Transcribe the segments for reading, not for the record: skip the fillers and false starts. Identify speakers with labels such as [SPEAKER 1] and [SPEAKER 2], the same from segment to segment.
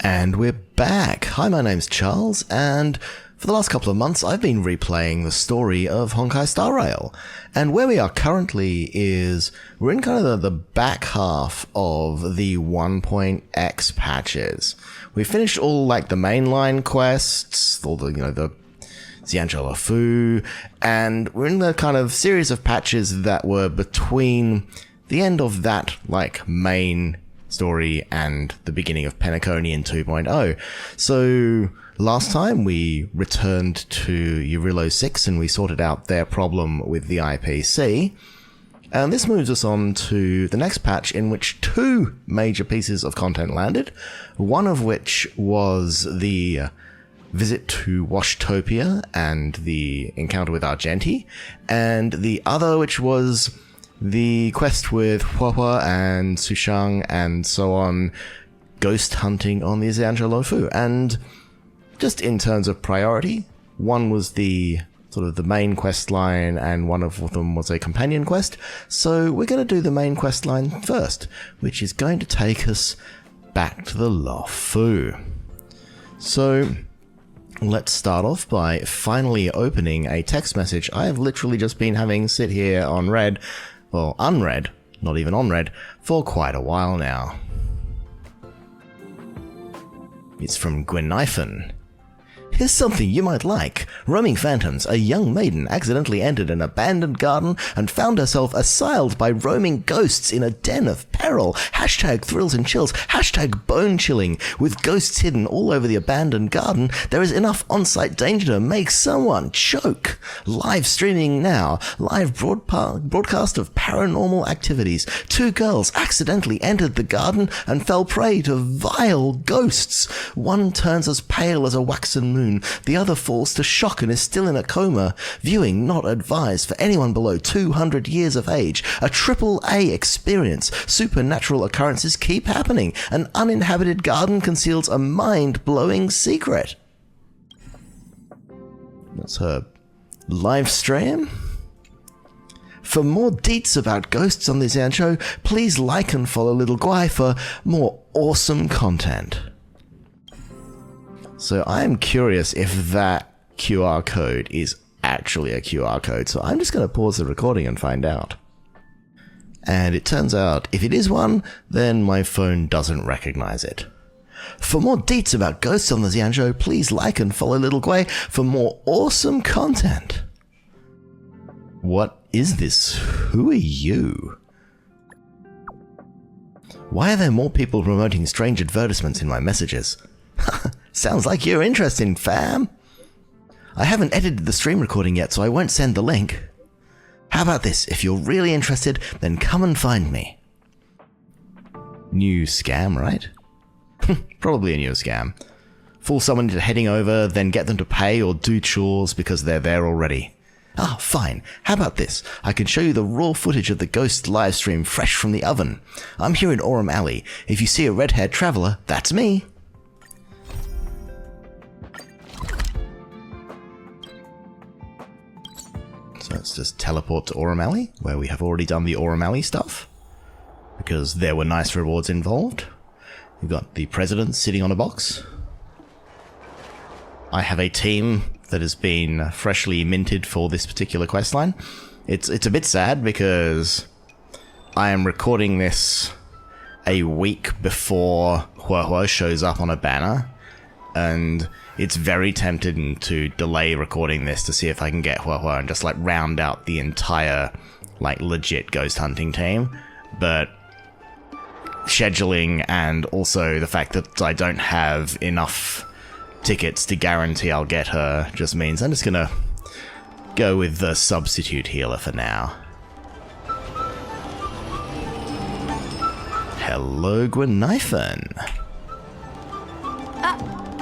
[SPEAKER 1] And we're back. Hi, my name's Charles, and for the last couple of months I've been replaying the story of Honkai Star Rail. And where we are currently is we're in kind of the back half of the 1.x patches. We finished all like the mainline quests, all the the Xianzhou Luofu, and we're in the kind of series of patches that were between the end of that like main story and the beginning of Penaconian 2.0. So last time we returned to Huohuo 6 and we sorted out their problem with the IPC. And this moves us on to the next patch in which two major pieces of content landed, one of which was the visit to Washtopia and the encounter with Argenti, and the other which was the quest with Huohuo and Sushang and so on, ghost hunting on the Xianzhou Luofu. And just in terms of priority, one was the sort of the main quest line and one of them was a companion quest. So we're going to do the main quest line first, which is going to take us back to the Luofu. So let's start off by finally opening a text message I have literally just been having sit here on red, well, unread, not even on red, for quite a while now. It's from Guinaifen. Here's something you might like. Roaming phantoms, a young maiden accidentally entered an abandoned garden and found herself assailed by roaming ghosts in a den of peril. Hashtag thrills and chills. Hashtag bone chilling. With ghosts hidden all over the abandoned garden, there is enough on-site danger to make someone choke. Live streaming now. Live broadcast of paranormal activities. Two girls accidentally entered the garden and fell prey to vile ghosts. One turns as pale as a waxen moon. The other falls to shock and is still in a coma. Viewing not advised for anyone below 200 years of age. A AAA experience. Supernatural occurrences keep happening. An uninhabited garden conceals a mind-blowing secret. That's her live stream. For more deets about ghosts on the Xianzhou, please like and follow Little Guai for more awesome content. So I'm curious if that QR code is actually a QR code, so I'm just going to pause the recording and find out. And it turns out, if it is one, then my phone doesn't recognize it. For more deets about ghosts on the Xianzhou, please like and follow Little Guai for more awesome content. What is this? Who are you? Why are there more people promoting strange advertisements in my messages? Sounds like you're interested, fam. I haven't edited the stream recording yet, so I won't send the link. How about this? If you're really interested, then come and find me. New scam, right? Probably a new scam. Fool someone into heading over, then get them to pay or do chores because they're there already. Ah, fine. How about this? I can show you the raw footage of the ghost livestream fresh from the oven. I'm here in Aurum Alley. If you see a red-haired traveller, that's me. So let's just teleport to Aurum Alley, where we have already done the Aurum Alley stuff, because there were nice rewards involved. We've got the president sitting on a box. I have a team that has been freshly minted for this particular questline. It's a bit sad because I am recording this a week before Huohuo shows up on a banner, and it's very tempting to delay recording this to see if I can get Huohuo and just like round out the entire like legit ghost hunting team. But scheduling and also the fact that I don't have enough tickets to guarantee I'll get her just means I'm just gonna go with the substitute healer for now. Hello, Guinaifen.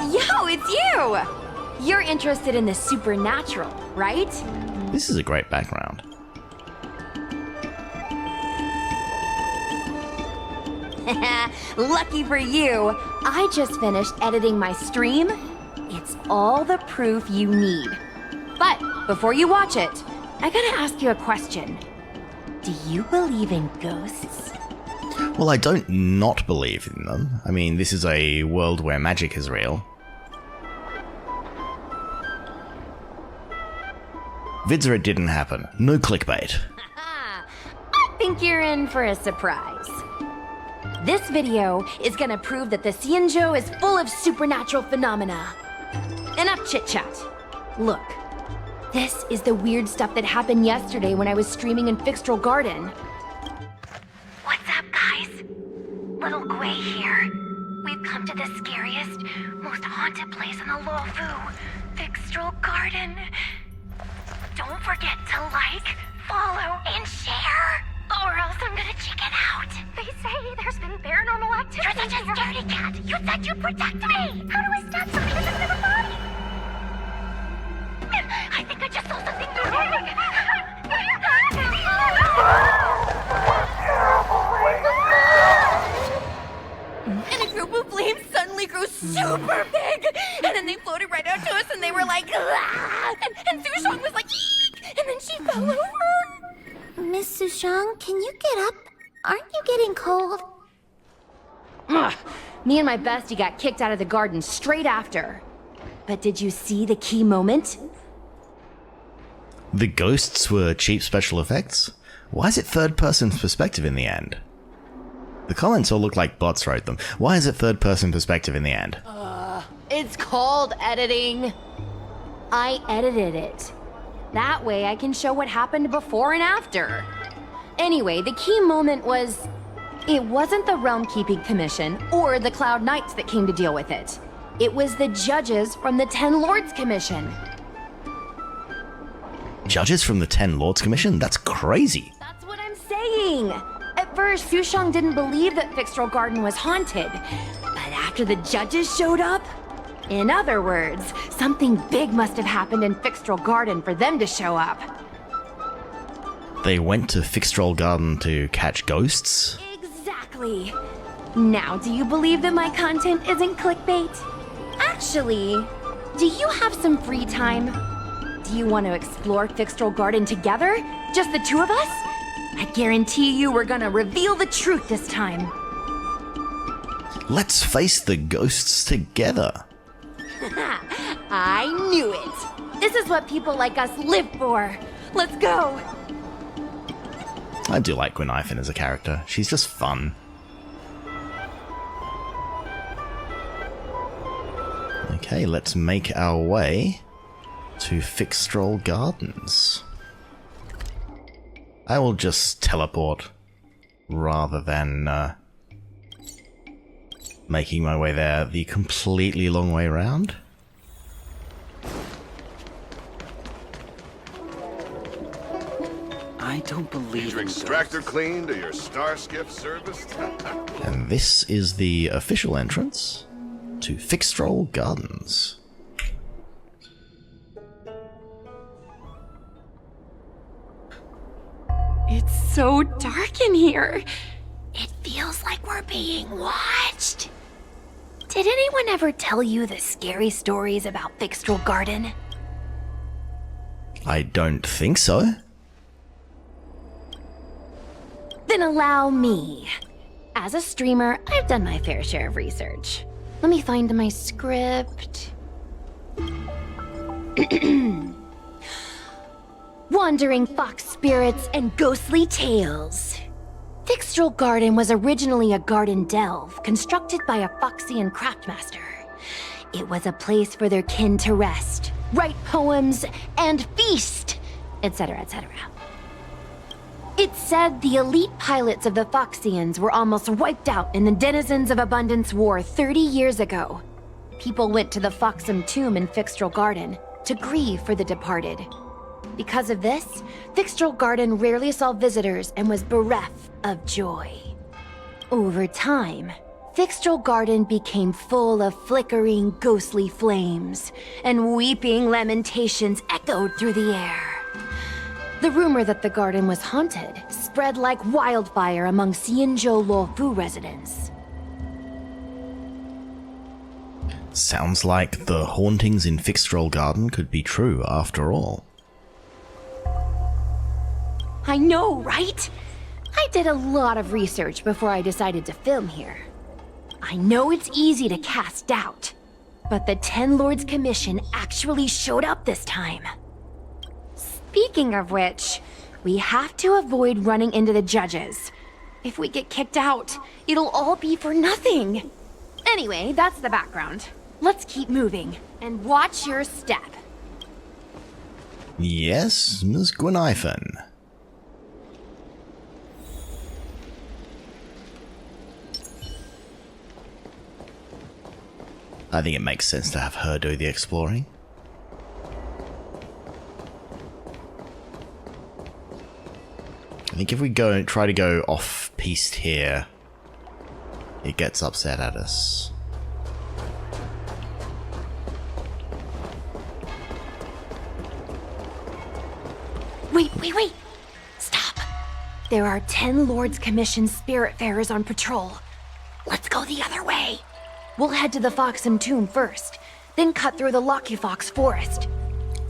[SPEAKER 2] Yo, it's you! You're interested in the supernatural, right?
[SPEAKER 1] This is a great background.
[SPEAKER 2] Lucky for you, I just finished editing my stream. It's all the proof you need. But before you watch it, I gotta ask you a question. Do you believe in ghosts?
[SPEAKER 1] Well, I don't not believe in them. I mean, this is a world where magic is real. Vids or it didn't happen. No clickbait.
[SPEAKER 2] I think you're in for a surprise. This video is gonna prove that the Xianzhou is full of supernatural phenomena. Enough chit-chat. Look, this is the weird stuff that happened yesterday when I was streaming in Fixtral Garden.
[SPEAKER 3] What's up, guys? Little Gui here. We've come to the scariest, most haunted place in the Luofu, Fixtral Garden. Don't forget to like, follow, and share, or else I'm gonna chicken out. They say there's been paranormal activity. You're such a scaredy cat. You said you'd protect me. How do I stop something that doesn't have a body? I think I just saw something moving.
[SPEAKER 2] And a group of flames suddenly grew super big! And then they floated right out to us and they were like, ah! And Sushang was like, eek! And then she fell over!
[SPEAKER 3] Miss Sushang, can you get up? Aren't you getting cold?
[SPEAKER 2] Ugh. Me and my bestie got kicked out of the garden straight after. But did you see the key moment?
[SPEAKER 1] The ghosts were cheap special effects? Why is it third-person perspective in the end? The comments all look like bots wrote them. Why is it third-person perspective in the end?
[SPEAKER 2] It's called editing. I edited it. That way I can show what happened before and after. Anyway, the key moment was... It wasn't the Realm Keeping Commission or the Cloud Knights that came to deal with it. It was the judges from the Ten Lords Commission.
[SPEAKER 1] Judges from the Ten Lords Commission? That's crazy.
[SPEAKER 2] That's what I'm saying. At first, Sushang didn't believe that Fixtral Garden was haunted. But after the judges showed up... In other words, something big must have happened in Fixtral Garden for them to show up.
[SPEAKER 1] They went to Fixtral Garden to catch ghosts?
[SPEAKER 2] Exactly. Now, do you believe that my content isn't clickbait? Actually, do you have some free time? Do you want to explore Fixtral Garden together? Just the two of us? I guarantee you we're gonna reveal the truth this time.
[SPEAKER 1] Let's face the ghosts together.
[SPEAKER 2] I knew it. This is what people like us live for. Let's go.
[SPEAKER 1] I do like Guinaifen as a character. She's just fun. Okay, let's make our way to Fixtral Gardens. I will just teleport rather than making my way there the completely long way round.
[SPEAKER 4] I don't believe
[SPEAKER 5] Your extractor cleaned or your star skiff serviced?
[SPEAKER 1] And this is the official entrance to Fixtral Gardens.
[SPEAKER 2] It's so dark in here.
[SPEAKER 3] It feels like we're being watched. Did anyone ever tell you the scary stories about Fixtral Garden?
[SPEAKER 1] I don't think so.
[SPEAKER 2] Then allow me. As a streamer, I've done my fair share of research. Let me find my script. Wandering fox spirits and ghostly tales. Fixtral Garden was originally a garden delve constructed by a Foxian craftmaster. It was a place for their kin to rest, write poems, and feast, etc., etc. It's said the elite pilots of the Foxians were almost wiped out in the Denizens of Abundance War 30 years ago. People went to the Foxum tomb in Fixtral Garden to grieve for the departed. Because of this, Fixtral Garden rarely saw visitors and was bereft of joy. Over time, Fixtral Garden became full of flickering, ghostly flames, and weeping lamentations echoed through the air. The rumor that the garden was haunted spread like wildfire among Xianzhou Luofu residents.
[SPEAKER 1] Sounds like the hauntings in Fixtral Garden could be true after all.
[SPEAKER 2] I know, right? I I did a lot of research before I decided to film here. I know it's easy to cast doubt, but the Ten Lords Commission actually showed up this time. Speaking of which, we have to avoid running into the judges. If we get kicked out, it'll all be for nothing. Anyway, that's the background. Let's keep moving, and watch your step.
[SPEAKER 1] Yes, Ms. Guinaifen. I think it makes sense to have her do the exploring. I think if we try to go off-piste here, it gets upset at us.
[SPEAKER 2] Wait! Stop! There are 10 Lords Commission Spiritfarers on patrol. Let's go the other way. We'll head to the Foxen Tomb first, then cut through the Locufox Forest.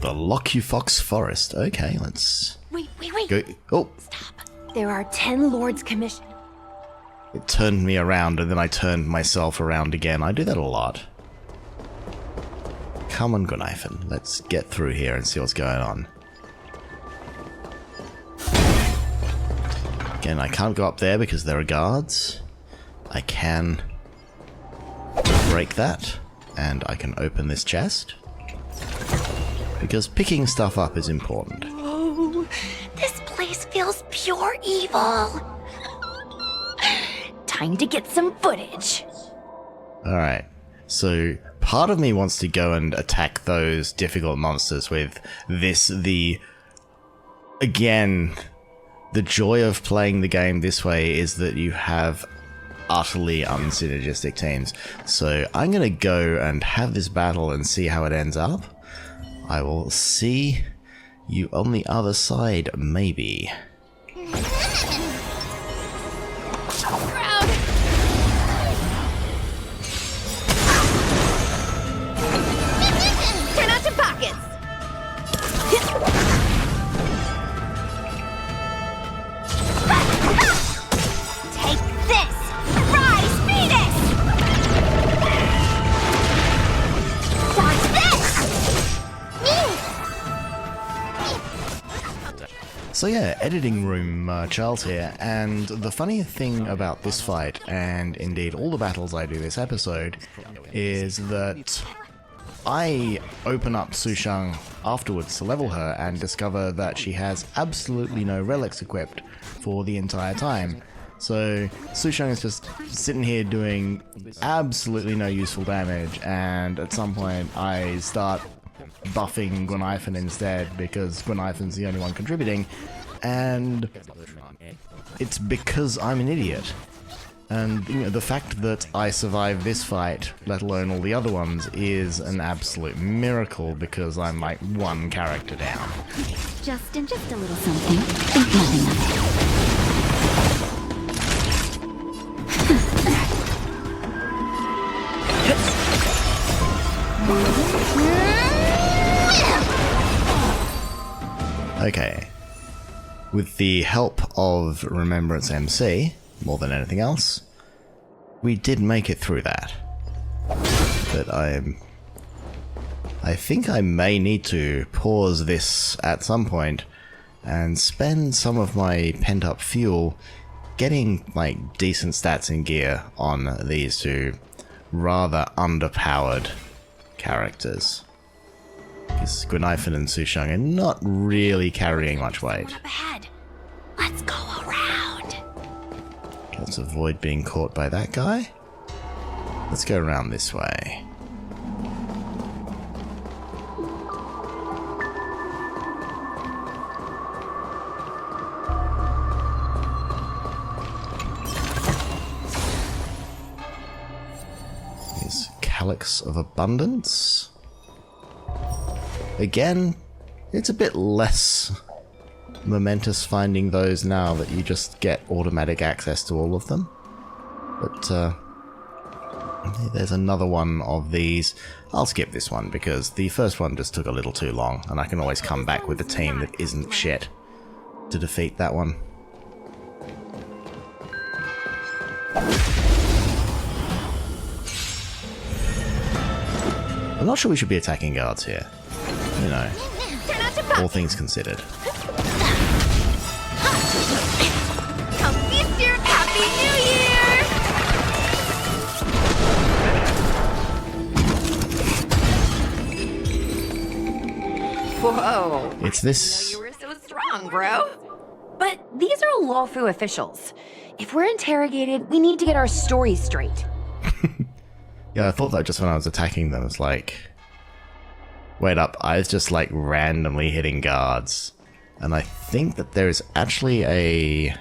[SPEAKER 1] The Locufox Forest. Okay, let's...
[SPEAKER 2] Wait.
[SPEAKER 1] Go. Oh!
[SPEAKER 2] Stop. There are 10 Lords Commission...
[SPEAKER 1] It turned me around and then I turned myself around again. I do that a lot. Come on, Guinaifen. Let's get through here and see what's going on. Again, I can't go up there because there are guards. I can break that, and I can open this chest. Because picking stuff up is important.
[SPEAKER 2] Oh, this place feels pure evil. Time to get some footage.
[SPEAKER 1] Alright, so part of me wants to go and attack those difficult monsters with this, Again, the joy of playing the game this way is that you have utterly unsynergistic teams. So I'm gonna go and have this battle and see how it ends up. I will see you on the other side, maybe.
[SPEAKER 2] Turn out your pockets! Take this! Rise, Venus! Watch this!
[SPEAKER 1] So yeah, editing room, Charles here, and the funny thing about this fight, and indeed all the battles I do this episode, is that I open up Sushang afterwards to level her and discover that she has absolutely no relics equipped for the entire time. So Sushang is just sitting here doing absolutely no useful damage, and at some point I start buffing Guinaifen instead because Guinaifen's the only one contributing, and it's because I'm an idiot. And you know, the fact that I survived this fight, let alone all the other ones, is an absolute miracle because I'm like one character down.
[SPEAKER 3] Just a little something. Think nothing of it.
[SPEAKER 1] Okay. With the help of Remembrance MC, more than anything else, we did make it through that. But I think I may need to pause this at some point and spend some of my pent-up fuel getting like decent stats and gear on these two rather underpowered characters. Because Guinaifen and Sushang are not really carrying much weight.
[SPEAKER 2] Up ahead. Let's go around.
[SPEAKER 1] Let's avoid being caught by that guy. Let's go around this way. Here's Calyx of Abundance. Again, it's a bit less momentous finding those now that you just get automatic access to all of them. But there's another one of these. I'll skip this one because the first one just took a little too long, and I can always come back with a team that isn't shit to defeat that one. I'm not sure we should be attacking guards here. You know, all things considered.
[SPEAKER 3] Happy New Year!
[SPEAKER 2] Whoa.
[SPEAKER 1] It's this...
[SPEAKER 2] You were so strong, bro. But these are Luofu officials. If we're interrogated, we need to get our story straight.
[SPEAKER 1] Yeah, I thought that just when I was attacking them. It's like... Wait up, I was just like randomly hitting guards. And I think that there is actually a...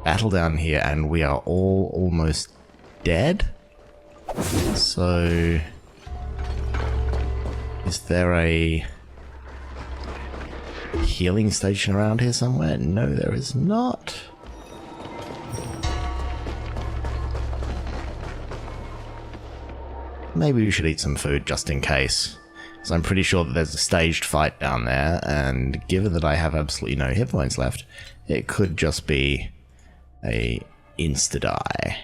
[SPEAKER 1] battle down here and we are all almost dead? So... Is there a... healing station around here somewhere? No, there is not. Maybe we should eat some food just in case. Because I'm pretty sure that there's a staged fight down there, and given that I have absolutely no hit points left, it could just be a insta-die.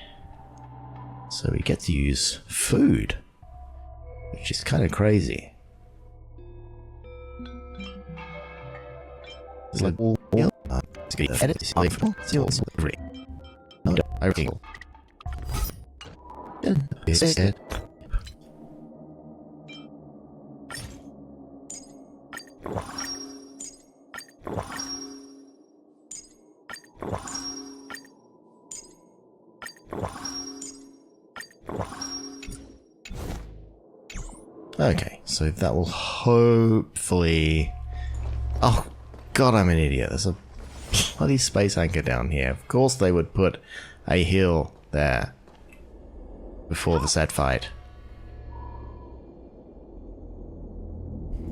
[SPEAKER 1] So we get to use food, which is kind of crazy. It's like all okay, so that will hopefully... Oh, God, I'm an idiot. There's a bloody space anchor down here. Of course they would put a hill there before the said fight.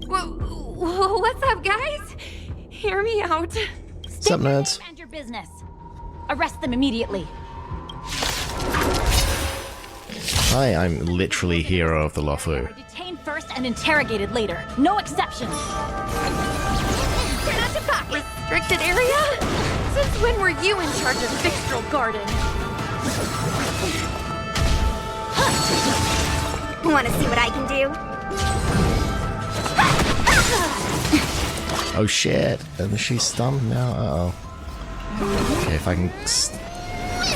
[SPEAKER 2] What's up, guys? Hear me out.
[SPEAKER 1] What's up, nerds?
[SPEAKER 3] And your business. Arrest them immediately.
[SPEAKER 1] Hi, I'm literally hero of the Luofu.
[SPEAKER 3] Detained first and interrogated later. No exceptions.
[SPEAKER 2] Turn out to back. Restricted area? Since when were you in charge of Fixtral Garden?
[SPEAKER 3] Want to see what I can do?
[SPEAKER 1] Oh shit, and she's stunned now? Uh-oh. Okay, if I can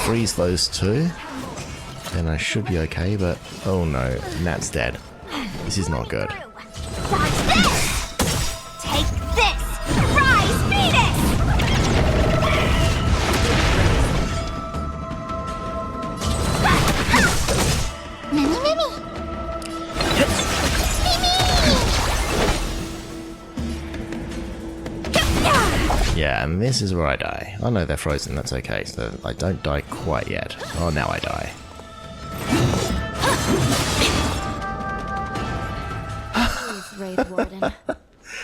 [SPEAKER 1] freeze those two, then I should be okay, but... Oh no, Nat's dead. This is not good.
[SPEAKER 3] Watch this! Take this! Rise, Venus! Mimi, Mimi!
[SPEAKER 1] Yeah, and this is where I die. Oh no, they're frozen, that's okay, so I don't die quite yet. Oh, now I die.
[SPEAKER 2] Please, Raid Warden.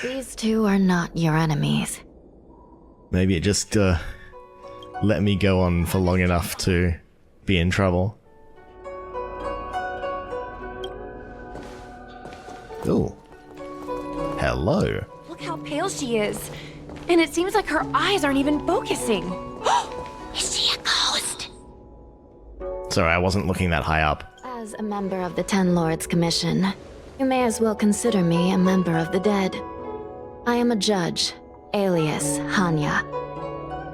[SPEAKER 2] These two are not your enemies.
[SPEAKER 1] Maybe it just let me go on for long enough to be in trouble. Ooh. Hello.
[SPEAKER 2] Look how pale she is. And it seems like her eyes aren't even focusing.
[SPEAKER 3] Is she a ghost?
[SPEAKER 1] Sorry, I wasn't looking that high up.
[SPEAKER 4] As a member of the Ten Lords Commission, you may as well consider me a member of the dead. I am a judge, alias Hanya.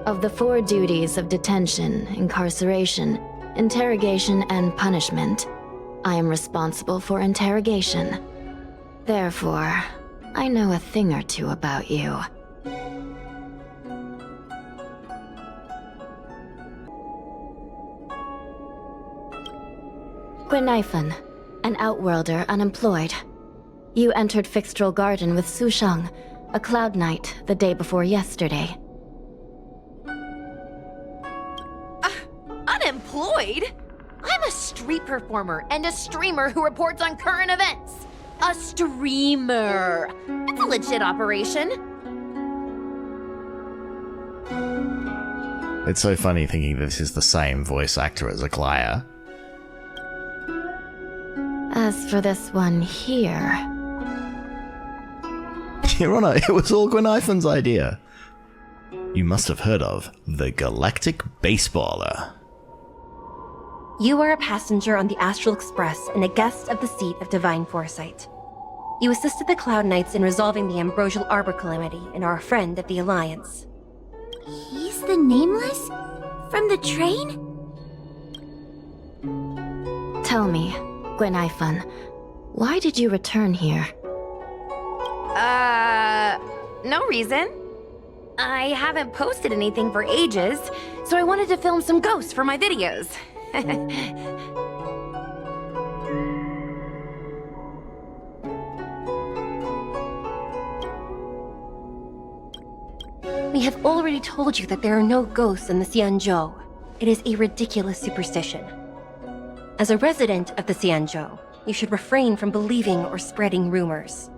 [SPEAKER 4] Of the 4 duties of detention, incarceration, interrogation, and punishment, I am responsible for interrogation. Therefore, I know a thing or two about you. Guinaifen, an outworlder unemployed. You entered Fixtral Garden with Sushang, a cloud knight, the day before yesterday.
[SPEAKER 2] Unemployed? I'm a street performer and a streamer who reports on current events. A streamer. That's a legit operation.
[SPEAKER 1] It's so funny thinking this is the same voice actor as Aglaya.
[SPEAKER 4] As for this one here...
[SPEAKER 1] Your Honor, it was all Guinaifen's idea. You must have heard of the Galactic Baseballer.
[SPEAKER 6] You are a passenger on the Astral Express and a guest of the seat of Divine Foresight. You assisted the Cloud Knights in resolving the Ambrosial Arbor calamity and are a friend of the Alliance.
[SPEAKER 3] He's the Nameless? From the train?
[SPEAKER 4] Tell me, Guinaifen, why did you return here?
[SPEAKER 2] No reason. I haven't posted anything for ages, so I wanted to film some ghosts for my videos.
[SPEAKER 6] We have already told you that there are no ghosts in the Xianzhou. It is a ridiculous superstition. As a resident of the Xianzhou, you should refrain from believing or spreading rumors.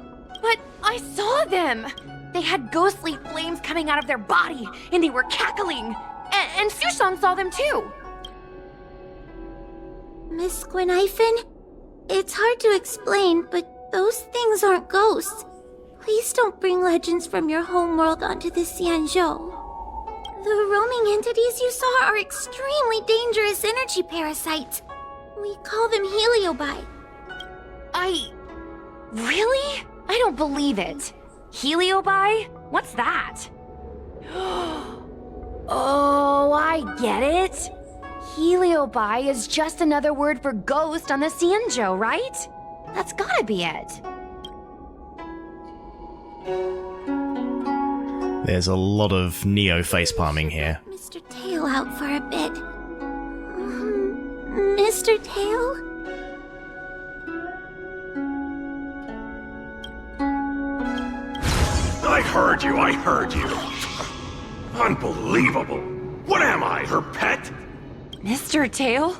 [SPEAKER 2] But I saw them! They had ghostly flames coming out of their body, and they were cackling! And Sushang saw them too!
[SPEAKER 3] Miss Guinaifen? It's hard to explain, but those things aren't ghosts. Please don't bring legends from your homeworld onto the Xianzhou. The roaming entities you saw are extremely dangerous energy parasites. We call them heliobi.
[SPEAKER 2] Really? I don't believe it. Heliobi? What's that? Oh, I get it. Heliobi is just another word for ghost on the Xianzhou, right? That's gotta be it.
[SPEAKER 1] There's a lot of Neo facepalming here.
[SPEAKER 3] Mr. Tail out for a bit. Mr. Tail?
[SPEAKER 7] I heard you. Unbelievable. What am I, her pet?
[SPEAKER 2] Mr. Tail?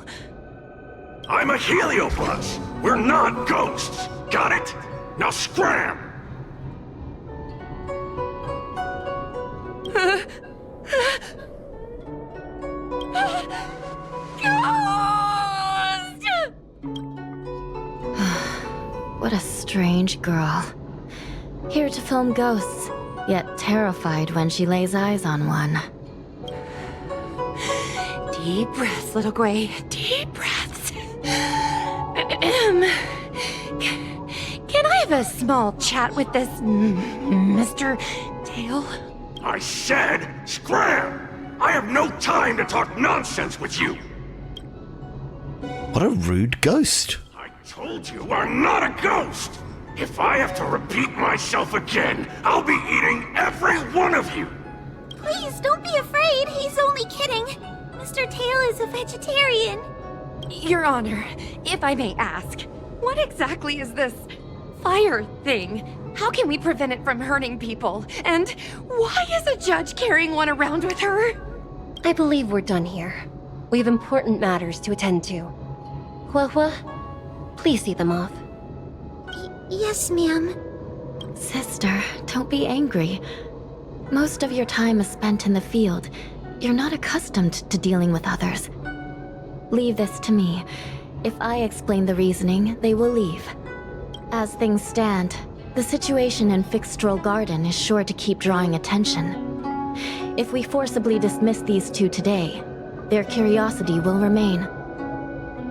[SPEAKER 7] I'm a heliobus. We're not ghosts. Got it? Now scram!
[SPEAKER 4] What a strange girl. Here to film ghosts, yet terrified when she lays eyes on one.
[SPEAKER 2] Deep breaths, little Gwei. Deep breaths. Can I have a small chat with this Mr. Tail?
[SPEAKER 7] I said scram! I have no time to talk nonsense with you!
[SPEAKER 1] What a rude ghost.
[SPEAKER 7] I told you I'm not a ghost! If I have to repeat myself again, I'll be eating every one of you!
[SPEAKER 3] Please, don't be afraid. He's only kidding. Mr. Tail is a vegetarian.
[SPEAKER 2] Your Honor, if I may ask, what exactly is this fire thing? How can we prevent it from hurting people? And why is a judge carrying one around with her?
[SPEAKER 6] I believe we're done here. We have important matters to attend to. Huohuo, please see them off.
[SPEAKER 3] Yes, ma'am.
[SPEAKER 4] Sister, don't be angry. Most of your time is spent in the field. You're not accustomed to dealing with others. Leave this to me. If I explain the reasoning, they will leave. As things stand, the situation in Fixtral Garden is sure to keep drawing attention. If we forcibly dismiss these two today, their curiosity will remain.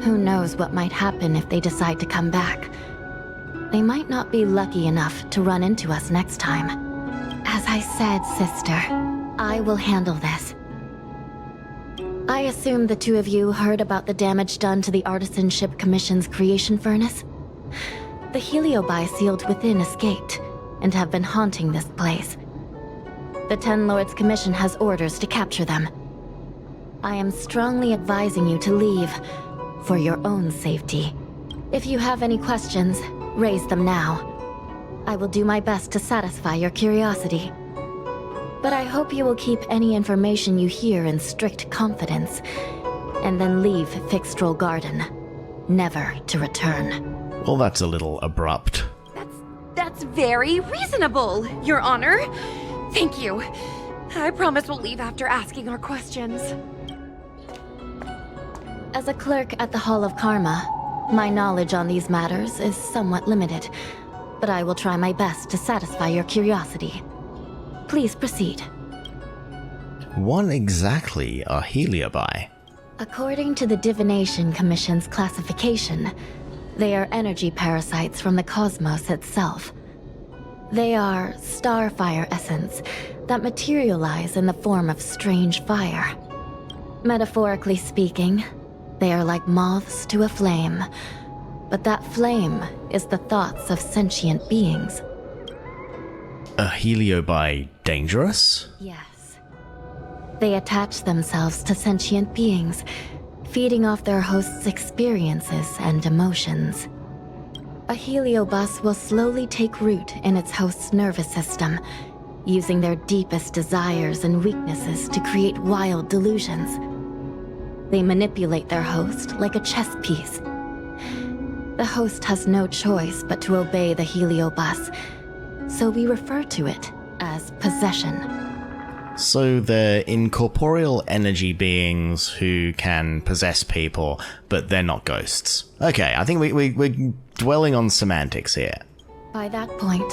[SPEAKER 4] Who knows what might happen if they decide to come back. They might not be lucky enough to run into us next time. As I said, sister, I will handle this. I assume the two of you heard about the damage done to the Artisanship Commission's creation furnace? The heliobi sealed within escaped, and have been haunting this place. The Ten Lords Commission has orders to capture them. I am strongly advising you to leave, for your own safety. If you have any questions, raise them now. I will do my best to satisfy your curiosity. But I hope you will keep any information you hear in strict confidence, and then leave Fixtral Garden, never to return.
[SPEAKER 1] Well, that's a little abrupt.
[SPEAKER 2] That's very reasonable, Your Honor. Thank you. I promise we'll leave after asking our questions.
[SPEAKER 4] As a clerk at the Hall of Karma, my knowledge on these matters is somewhat limited, but I will try my best to satisfy your curiosity. Please proceed.
[SPEAKER 1] What exactly are heliobi?
[SPEAKER 4] According to the Divination Commission's classification, they are energy parasites from the cosmos itself. They are starfire essence that materialize in the form of strange fire. Metaphorically speaking, they are like moths to a flame, but that flame is the thoughts of sentient beings.
[SPEAKER 1] A heliobi dangerous?
[SPEAKER 4] Yes. They attach themselves to sentient beings, feeding off their host's experiences and emotions. A heliobus will slowly take root in its host's nervous system, using their deepest desires and weaknesses to create wild delusions. They manipulate their host like a chess piece. The host has no choice but to obey the heliobus, so we refer to it as possession.
[SPEAKER 1] So they're incorporeal energy beings who can possess people, but they're not ghosts. Okay, I think we're dwelling on semantics here.
[SPEAKER 4] By that point,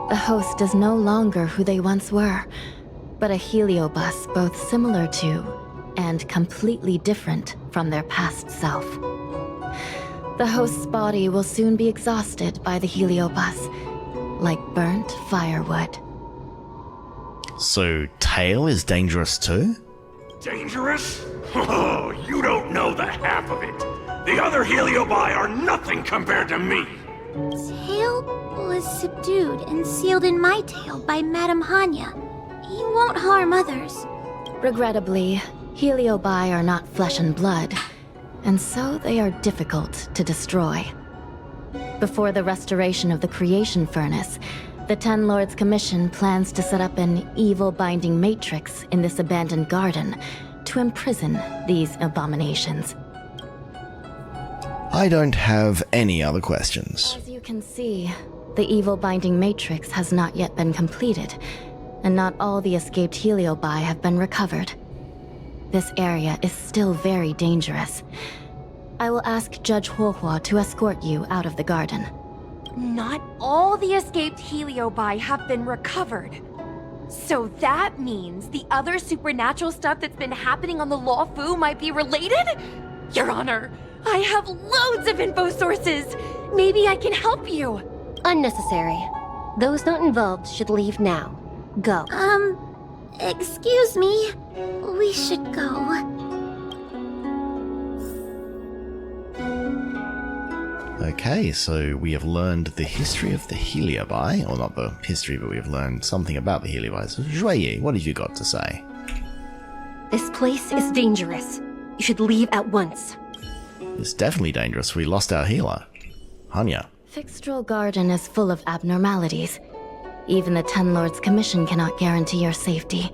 [SPEAKER 4] the host is no longer who they once were, but a heliobus both similar to and completely different from their past self. The host's body will soon be exhausted by the heliobus, like burnt firewood.
[SPEAKER 1] So Tail is dangerous too?
[SPEAKER 7] Dangerous? Oh, you don't know the half of it. The other heliobi are nothing compared to me.
[SPEAKER 3] Tail was subdued and sealed in my tail by Madame Hanya. He won't harm others.
[SPEAKER 4] Regrettably, heliobi are not flesh and blood, and so they are difficult to destroy. Before the restoration of the creation furnace, the Ten Lords Commission plans to set up an evil binding matrix in this abandoned garden to imprison these abominations.
[SPEAKER 1] I don't have any other questions.
[SPEAKER 4] As you can see, the evil binding matrix has not yet been completed, and not all the escaped heliobi have been recovered. This area is still very dangerous. I will ask Judge Huohuo to escort you out of the garden.
[SPEAKER 8] Not all the escaped heliobi have been recovered. So that means the other supernatural stuff that's been happening on the Luofu might be related? Your Honor, I have loads of info sources. Maybe I can help you.
[SPEAKER 6] Unnecessary. Those not involved should leave now. Go.
[SPEAKER 3] Excuse me. We should go.
[SPEAKER 1] Okay, so we have learned the history of the heliobi, or not the history, but we have learned something about the heliobi. So, Shui, what have you got to say?
[SPEAKER 6] This place is dangerous. You should leave at once.
[SPEAKER 1] It's definitely dangerous. We lost our healer, Hanya.
[SPEAKER 4] Fixtral Garden is full of abnormalities. Even the Ten Lords Commission cannot guarantee your safety.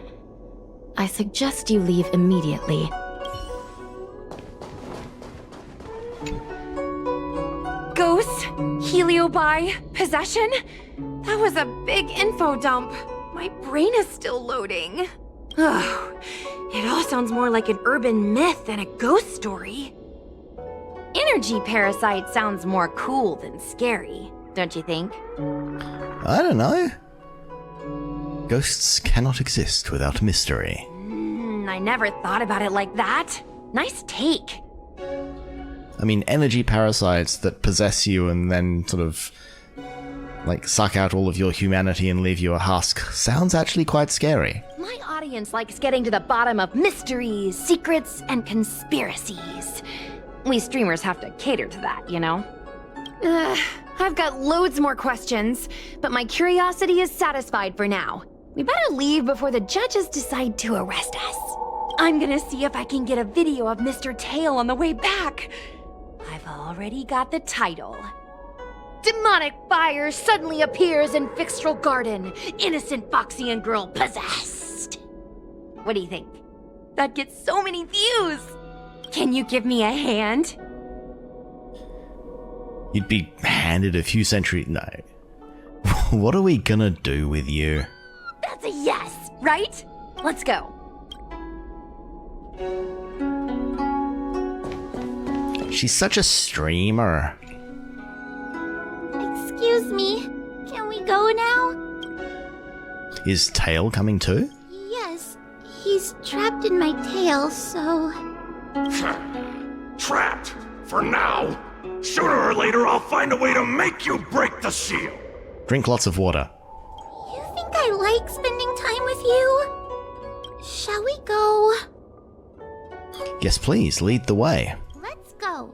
[SPEAKER 4] I suggest you leave immediately.
[SPEAKER 8] Ghosts, heliobi, possession? That was a big info dump. My brain is still loading. Oh, it all sounds more like an urban myth than a ghost story. Energy parasite sounds more cool than scary, don't you think?
[SPEAKER 1] I don't know. Ghosts cannot exist without mystery.
[SPEAKER 8] I never thought about it like that. Nice take.
[SPEAKER 1] I mean, energy parasites that possess you and then sort of, like, suck out all of your humanity and leave you a husk sounds actually quite scary.
[SPEAKER 8] My audience likes getting to the bottom of mysteries, secrets, and conspiracies. We streamers have to cater to that, you know? I've got loads more questions, but my curiosity is satisfied for now. We better leave before the judges decide to arrest us. I'm gonna see if I can get a video of Mr. Tail on the way back. I've already got the title. Demonic fire suddenly appears in Fixtral Garden. Innocent Foxian girl possessed. What do you think? That gets so many views. Can you give me a hand?
[SPEAKER 1] You'd be handed a few centuries... No. What are we gonna do with you?
[SPEAKER 8] That's a yes, right? Let's go.
[SPEAKER 1] She's such a streamer.
[SPEAKER 3] Excuse me. Can we go now?
[SPEAKER 1] Is Tail coming too?
[SPEAKER 3] Yes. He's trapped in my tail, so...
[SPEAKER 7] Trapped. For now. Sooner or later, I'll find a way to make you break the seal.
[SPEAKER 1] Drink lots of water.
[SPEAKER 3] You think I like spending time with you? Shall we go?
[SPEAKER 1] Yes, please, lead the way.
[SPEAKER 3] Let's go.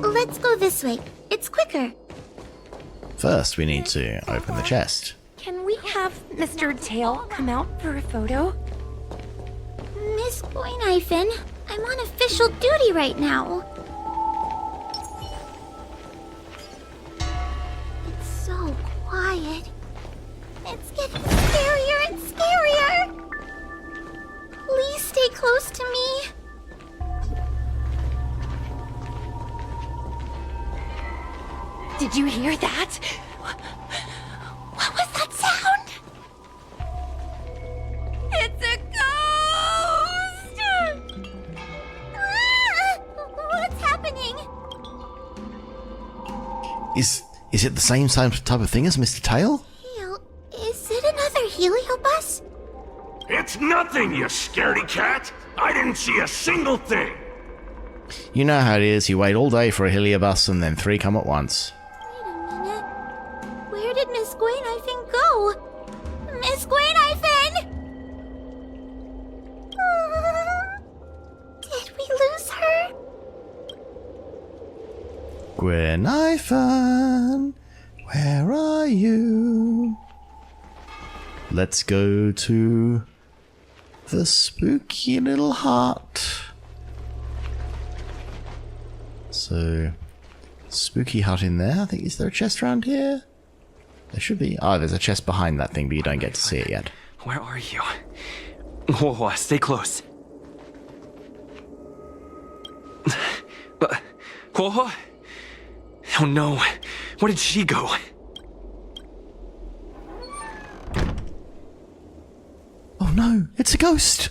[SPEAKER 3] Let's go this way. It's quicker.
[SPEAKER 1] First, we need to open the chest.
[SPEAKER 6] Can we have Mr. Tail come out for a photo?
[SPEAKER 3] Miss Guinaifen, I'm on official duty right now. It's so quiet. It's getting scarier and scarier. Please stay close to me.
[SPEAKER 6] Did you hear that?
[SPEAKER 3] What was that sound?
[SPEAKER 6] It's a ghost!
[SPEAKER 3] Ah! What's happening?
[SPEAKER 1] Is it the same type of thing as Mr. Tail?
[SPEAKER 3] Is it another heliobus?
[SPEAKER 7] It's nothing, you scaredy cat. I didn't see a single thing.
[SPEAKER 1] You know how it is, you wait all day for a heliobus and then 3 come at once.
[SPEAKER 3] Wait a minute. Where did Miss Guinaifen go? Miss Guinaifen! Did we lose her?
[SPEAKER 1] Guinaifen, where are you? Let's go to the spooky little hut. So, spooky hut in there. I think, is there a chest around here? There should be. Oh, there's a chest behind that thing, but you don't get to see it yet.
[SPEAKER 9] Where are you? Huohuo, stay close. Huohuo? Oh no, where did she go?
[SPEAKER 1] Oh no, it's a ghost!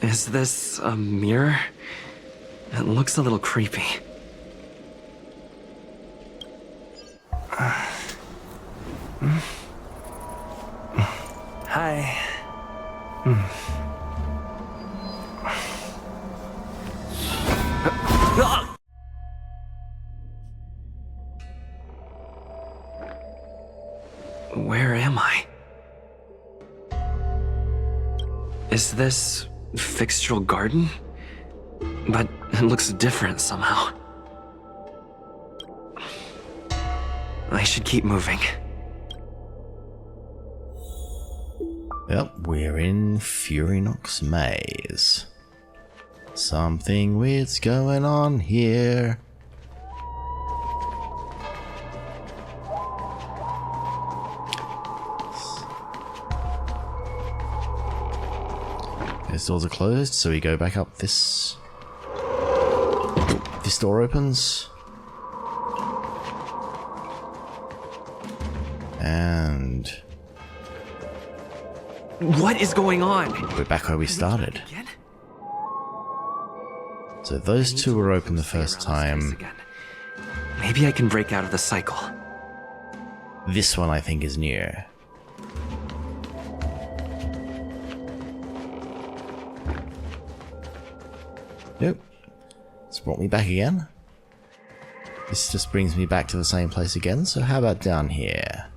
[SPEAKER 9] Is this a mirror? It looks a little creepy. Hi. Where am I? Is this Fixtural Garden? But it looks different somehow. I should keep moving.
[SPEAKER 1] Yep, we're in Furinox Maze. Something weird's going on here. These doors are closed, so we go back up this... This door opens. And...
[SPEAKER 9] What is going on?
[SPEAKER 1] we're back where we started.
[SPEAKER 9] Again?
[SPEAKER 1] So those
[SPEAKER 9] I need
[SPEAKER 1] two
[SPEAKER 9] to
[SPEAKER 1] were
[SPEAKER 9] look
[SPEAKER 1] open the
[SPEAKER 9] closely
[SPEAKER 1] first
[SPEAKER 9] around this place
[SPEAKER 1] time.
[SPEAKER 9] again. Maybe I can break out of the cycle.
[SPEAKER 1] This one I think is new. Nope. It's brought me back again. This just brings me back to the same place again, so how about down here?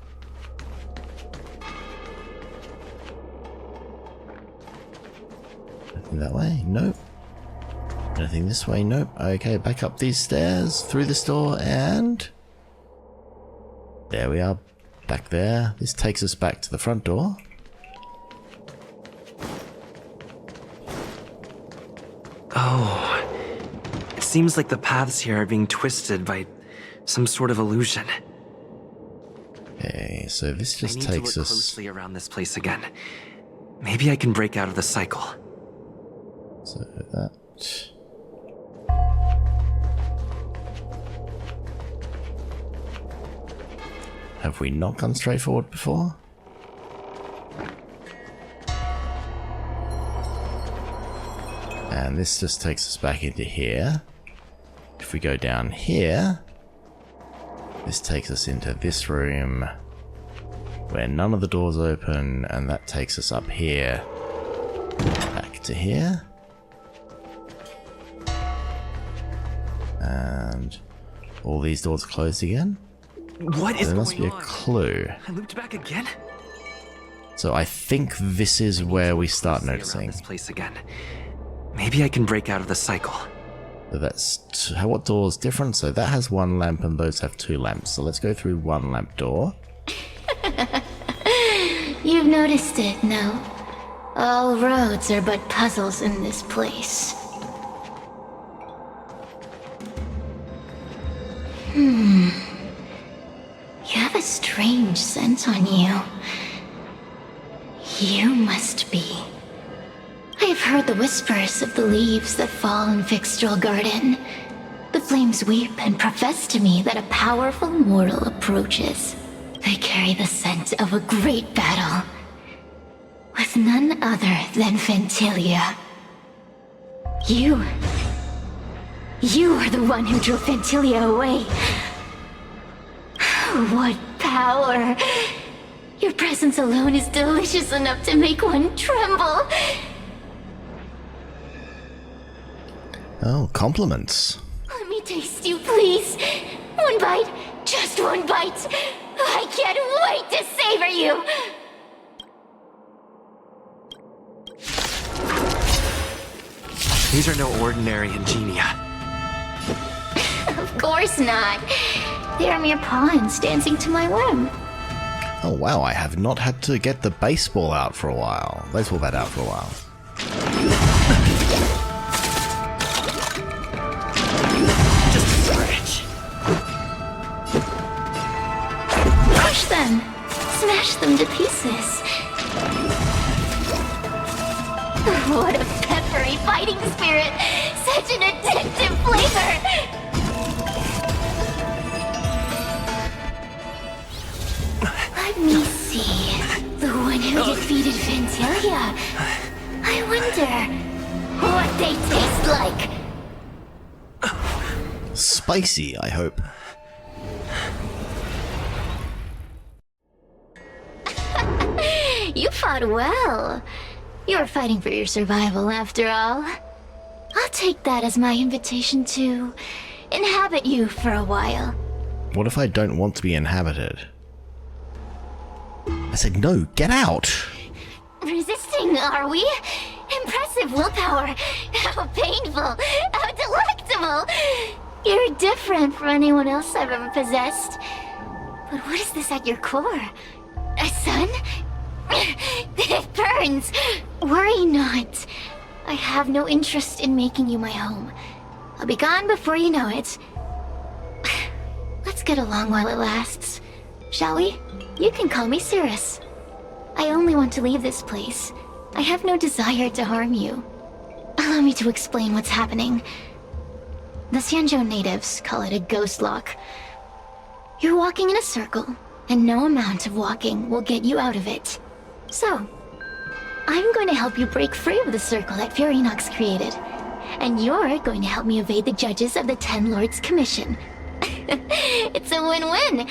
[SPEAKER 1] Nothing that way? Nope. Nothing this way? Nope. Okay, back up these stairs, through this door, and... there we are, back there. This takes us back to the front door.
[SPEAKER 9] Oh, it seems like the paths here are being twisted by some sort of illusion.
[SPEAKER 1] Okay, so this
[SPEAKER 9] I
[SPEAKER 1] just
[SPEAKER 9] need
[SPEAKER 1] takes
[SPEAKER 9] to look
[SPEAKER 1] us...
[SPEAKER 9] closely around this place again. Maybe I can break out of the cycle.
[SPEAKER 1] So that... Have we not gone straight forward before? And this just takes us back into here. If we go down here, This takes us into this room where none of the doors open, and that takes us up here. Back to here. And all these doors are closed again.
[SPEAKER 9] What is
[SPEAKER 1] There must be
[SPEAKER 9] going
[SPEAKER 1] a
[SPEAKER 9] on?
[SPEAKER 1] clue.
[SPEAKER 9] I looped back again?
[SPEAKER 1] So I think this is where we start
[SPEAKER 9] Stay around
[SPEAKER 1] noticing.
[SPEAKER 9] this place again. Maybe I can break out of the cycle.
[SPEAKER 1] So that's what door's different? So that has one lamp and those have two lamps. So let's go through one lamp door.
[SPEAKER 3] You've noticed it, no? All roads are but puzzles in this place. You have a strange scent on you. You must be. I have heard the whispers of the leaves that fall in Fixtral Garden. The flames weep and profess to me that a powerful mortal approaches. They carry the scent of a great battle with none other than Ventilia. You are the one who drove Ventilia away. What power! Your presence alone is delicious enough to make one tremble.
[SPEAKER 1] Oh, compliments.
[SPEAKER 3] Let me taste you, please. One bite, just one bite. I can't wait to savor you.
[SPEAKER 9] These are no ordinary ingenia.
[SPEAKER 3] Of course not. They are mere pawns dancing to my whim.
[SPEAKER 1] Oh wow, I have not had to get the baseball out for a while. Baseball bat out for a while.
[SPEAKER 9] Just a stretch.
[SPEAKER 3] Crush them. Smash them to pieces. What a peppery fighting spirit. Such an addictive flavor. Let me see. The one who defeated Ventilia. I wonder what they taste like.
[SPEAKER 1] Spicy, I hope.
[SPEAKER 3] You fought well. You're fighting for your survival, after all. I'll take that as my invitation to inhabit you for a while.
[SPEAKER 1] What if I don't want to be inhabited? I said, no, get out!
[SPEAKER 3] Resisting, are we? Impressive willpower. How painful. How delectable. You're different from anyone else I've ever possessed. But what is this at your core? A sun? It burns. Worry not. I have no interest in making you my home. I'll be gone before you know it. Let's get along while it lasts. Shall we? You can call me Cirrus. I only want to leave this place. I have no desire to harm you. Allow me to explain what's happening. The Xianzhou natives call it a ghost lock. You're walking in a circle, and no amount of walking will get you out of it. So, I'm going to help you break free of the circle that Furinox created. And you're going to help me evade the judges of the Ten Lords Commission. It's a win-win.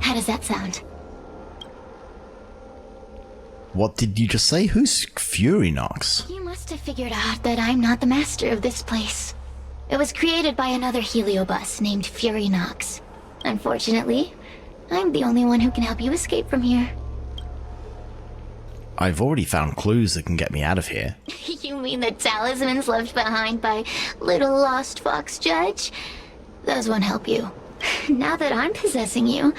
[SPEAKER 3] How does that sound?
[SPEAKER 1] What did you just say? Who's Furinox?
[SPEAKER 3] You must have figured out that I'm not the master of this place. It was created by another heliobus named Furinox. Unfortunately, I'm the only one who can help you escape from here.
[SPEAKER 1] I've already found clues that can get me out of here.
[SPEAKER 3] You mean the talismans left behind by little lost fox judge? Those won't help you. Now that I'm possessing you,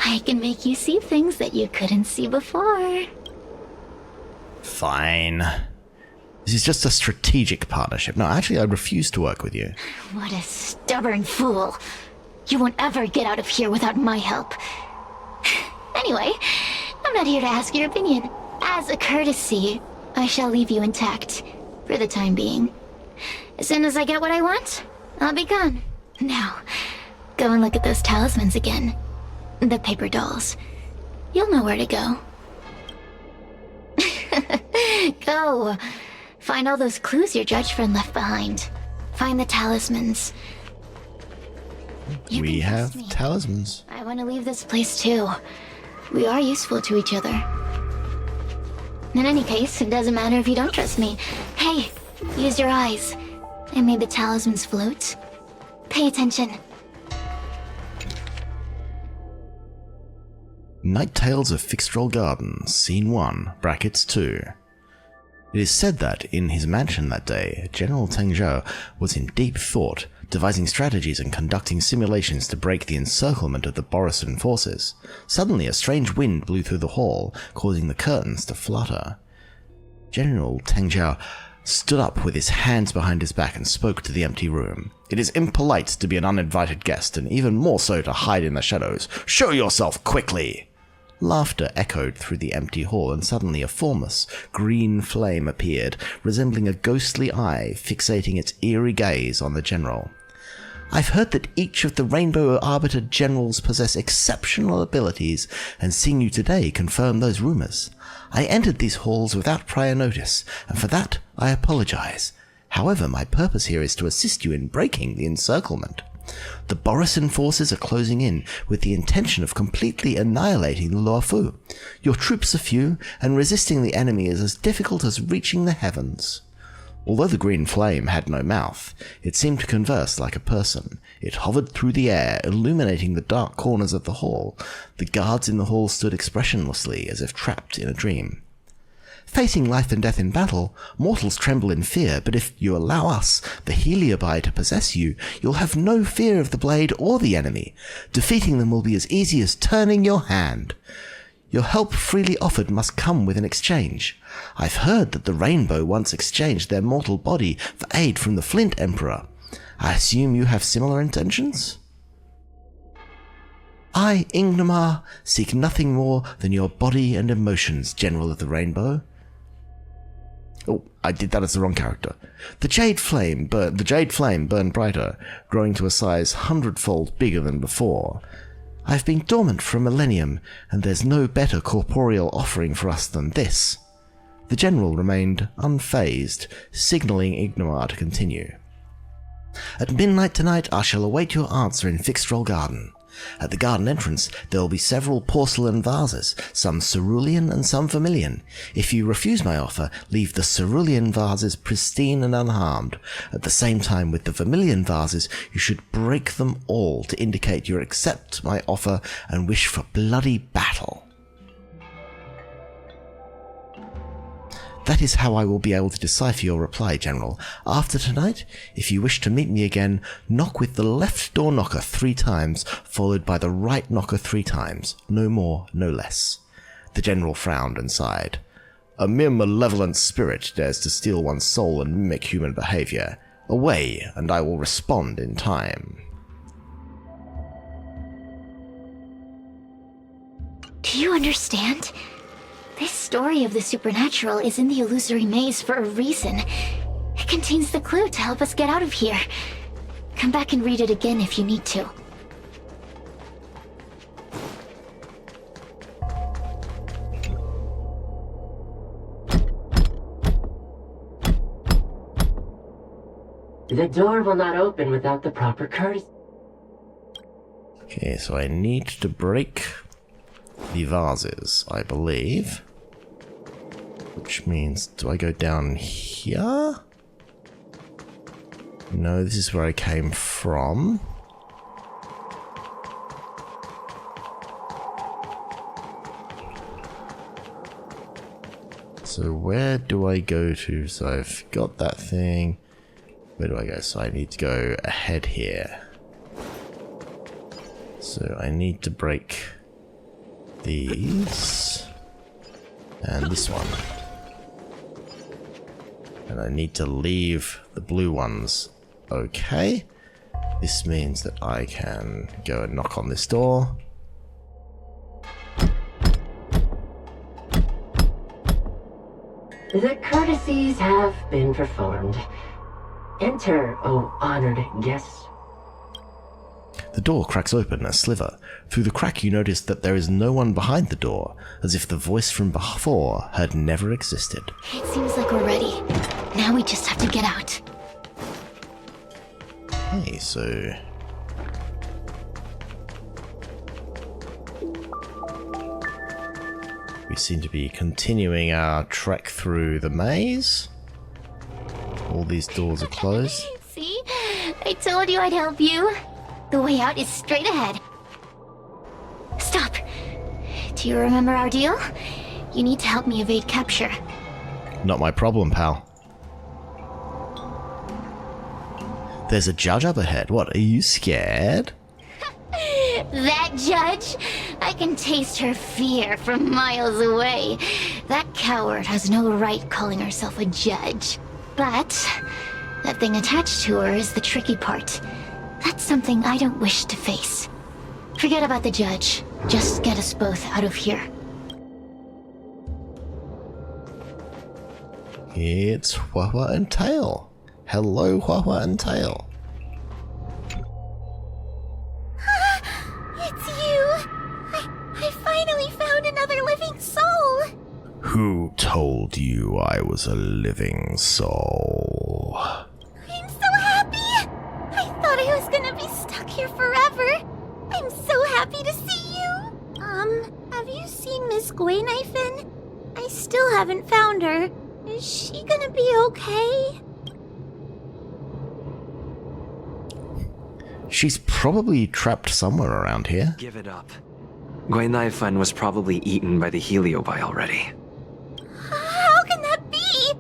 [SPEAKER 3] I can make you see things that you couldn't see before.
[SPEAKER 1] Fine. This is just a strategic partnership. No, actually, I refuse to work with you.
[SPEAKER 3] What a stubborn fool. You won't ever get out of here without my help. Anyway, I'm not here to ask your opinion. As a courtesy, I shall leave you intact, for the time being. As soon as I get what I want, I'll be gone. Now, go and look at those talismans again. The paper dolls. You'll know where to go. Go. Find all those clues your judge friend left behind. Find the talismans.
[SPEAKER 4] You
[SPEAKER 1] We
[SPEAKER 4] can
[SPEAKER 1] have
[SPEAKER 4] trust me.
[SPEAKER 1] talismans.
[SPEAKER 4] I want to leave this place too. We are useful to each other. In any case, it doesn't matter if you don't trust me. Hey, use your eyes. I made the talismans float. Pay attention.
[SPEAKER 1] Night Tales of Fixtrol Gardens, Scene 1, Brackets 2. It is said that, in his mansion that day, General Teng Zhou was in deep thought, devising strategies and conducting simulations to break the encirclement of the Borisan forces. Suddenly, a strange wind blew through the hall, causing the curtains to flutter. General Teng Zhou stood up with his hands behind his back and spoke to the empty room. It is impolite to be an uninvited guest, and even more so to hide in the shadows. Show yourself quickly! Laughter echoed through the empty hall, and suddenly a formless, green flame appeared, resembling a ghostly eye fixating its eerie gaze on the general. I've heard that each of the Rainbow Arbiter generals possess exceptional abilities, and seeing you today confirmed those rumors. I entered these halls without prior notice, and for that I apologize. However, my purpose here is to assist you in breaking the encirclement. The Borisan forces are closing in with the intention of completely annihilating the Luofu. Your troops are few, and resisting the enemy is as difficult as reaching the heavens. Although the green flame had no mouth, it seemed to converse like a person. It hovered through the air, illuminating the dark corners of the hall. The guards in the hall stood expressionlessly, as if trapped in a dream. Facing life and death in battle, mortals tremble in fear, but if you allow us, the Heliobi, to possess you, you'll have no fear of the blade or the enemy. Defeating them will be as easy as turning your hand. Your help freely offered must come with an exchange. I've heard that the Rainbow once exchanged their mortal body for aid from the Flint Emperor. I assume you have similar intentions? I, Ingmar, seek nothing more than your body and emotions, General of the Rainbow. Oh, I did that as the wrong character. The jade flame burned brighter, growing to a size 100-fold bigger than before. I've been dormant for a millennium, and there's no better corporeal offering for us than this. The general remained unfazed, signaling Ingmar to continue. At midnight tonight, I shall await your answer in Fixtrol Garden. At the garden entrance, there will be several porcelain vases, some cerulean and some vermilion. If you refuse my offer, leave the cerulean vases pristine and unharmed. At the same time, with the vermilion vases, you should break them all to indicate you accept my offer and wish for bloody battle. That is how I will be able to decipher your reply, General. After tonight, if you wish to meet me again, knock with the left door knocker 3 times, followed by the right knocker 3 times. No more, no less. The General frowned and sighed. A mere malevolent spirit dares to steal one's soul and mimic human behavior. Away, and I will respond in time.
[SPEAKER 4] Do you understand? This story of the supernatural is in the illusory maze for a reason. It contains the clue to help us get out of here. Come back and read it again if you need to.
[SPEAKER 10] The door will not open without the proper courtesy.
[SPEAKER 1] Okay, so I need to break the vases, I believe. Which means, do I go down here? No, this is where I came from. So where do I go to? So I've got that thing. Where do I go? So I need to go ahead here. So I need to break these and this one, and I need to leave the blue ones. Okay, this means that I can go and knock on this door.
[SPEAKER 10] The courtesies have been performed. Enter, O honored guests.
[SPEAKER 1] The door cracks open a sliver. Through the crack you notice that there is no one behind the door, as if the voice from before had never existed.
[SPEAKER 4] It seems like we're ready. Now we just have to get out.
[SPEAKER 1] Okay, so We seem to be continuing our trek through the maze. All these doors are closed.
[SPEAKER 3] See? I told you I'd help you. The way out is straight ahead. Stop. Do you remember our deal? You need to help me evade capture.
[SPEAKER 1] Not my problem, pal. There's a judge up ahead. What, are you scared?
[SPEAKER 3] That judge? I can taste her fear from miles away. That coward has no right calling herself a judge. But that thing attached to her is the tricky part. That's something I don't wish to face. Forget about the judge. Just get us both out of here.
[SPEAKER 1] It's Huohuo and Tail. Hello, Huohuo and Tail.
[SPEAKER 3] It's you! I finally found another living soul!
[SPEAKER 1] Who told you I was a living soul?
[SPEAKER 3] I'm so happy! I thought I was gonna be stuck here forever. I'm so happy to see you! Have you seen Miss Guinaifen? I still haven't found her. Is she gonna be okay?
[SPEAKER 1] She's probably trapped somewhere around here.
[SPEAKER 9] Give it up. Guinaifen was probably eaten by the heliobi already.
[SPEAKER 3] How can that be?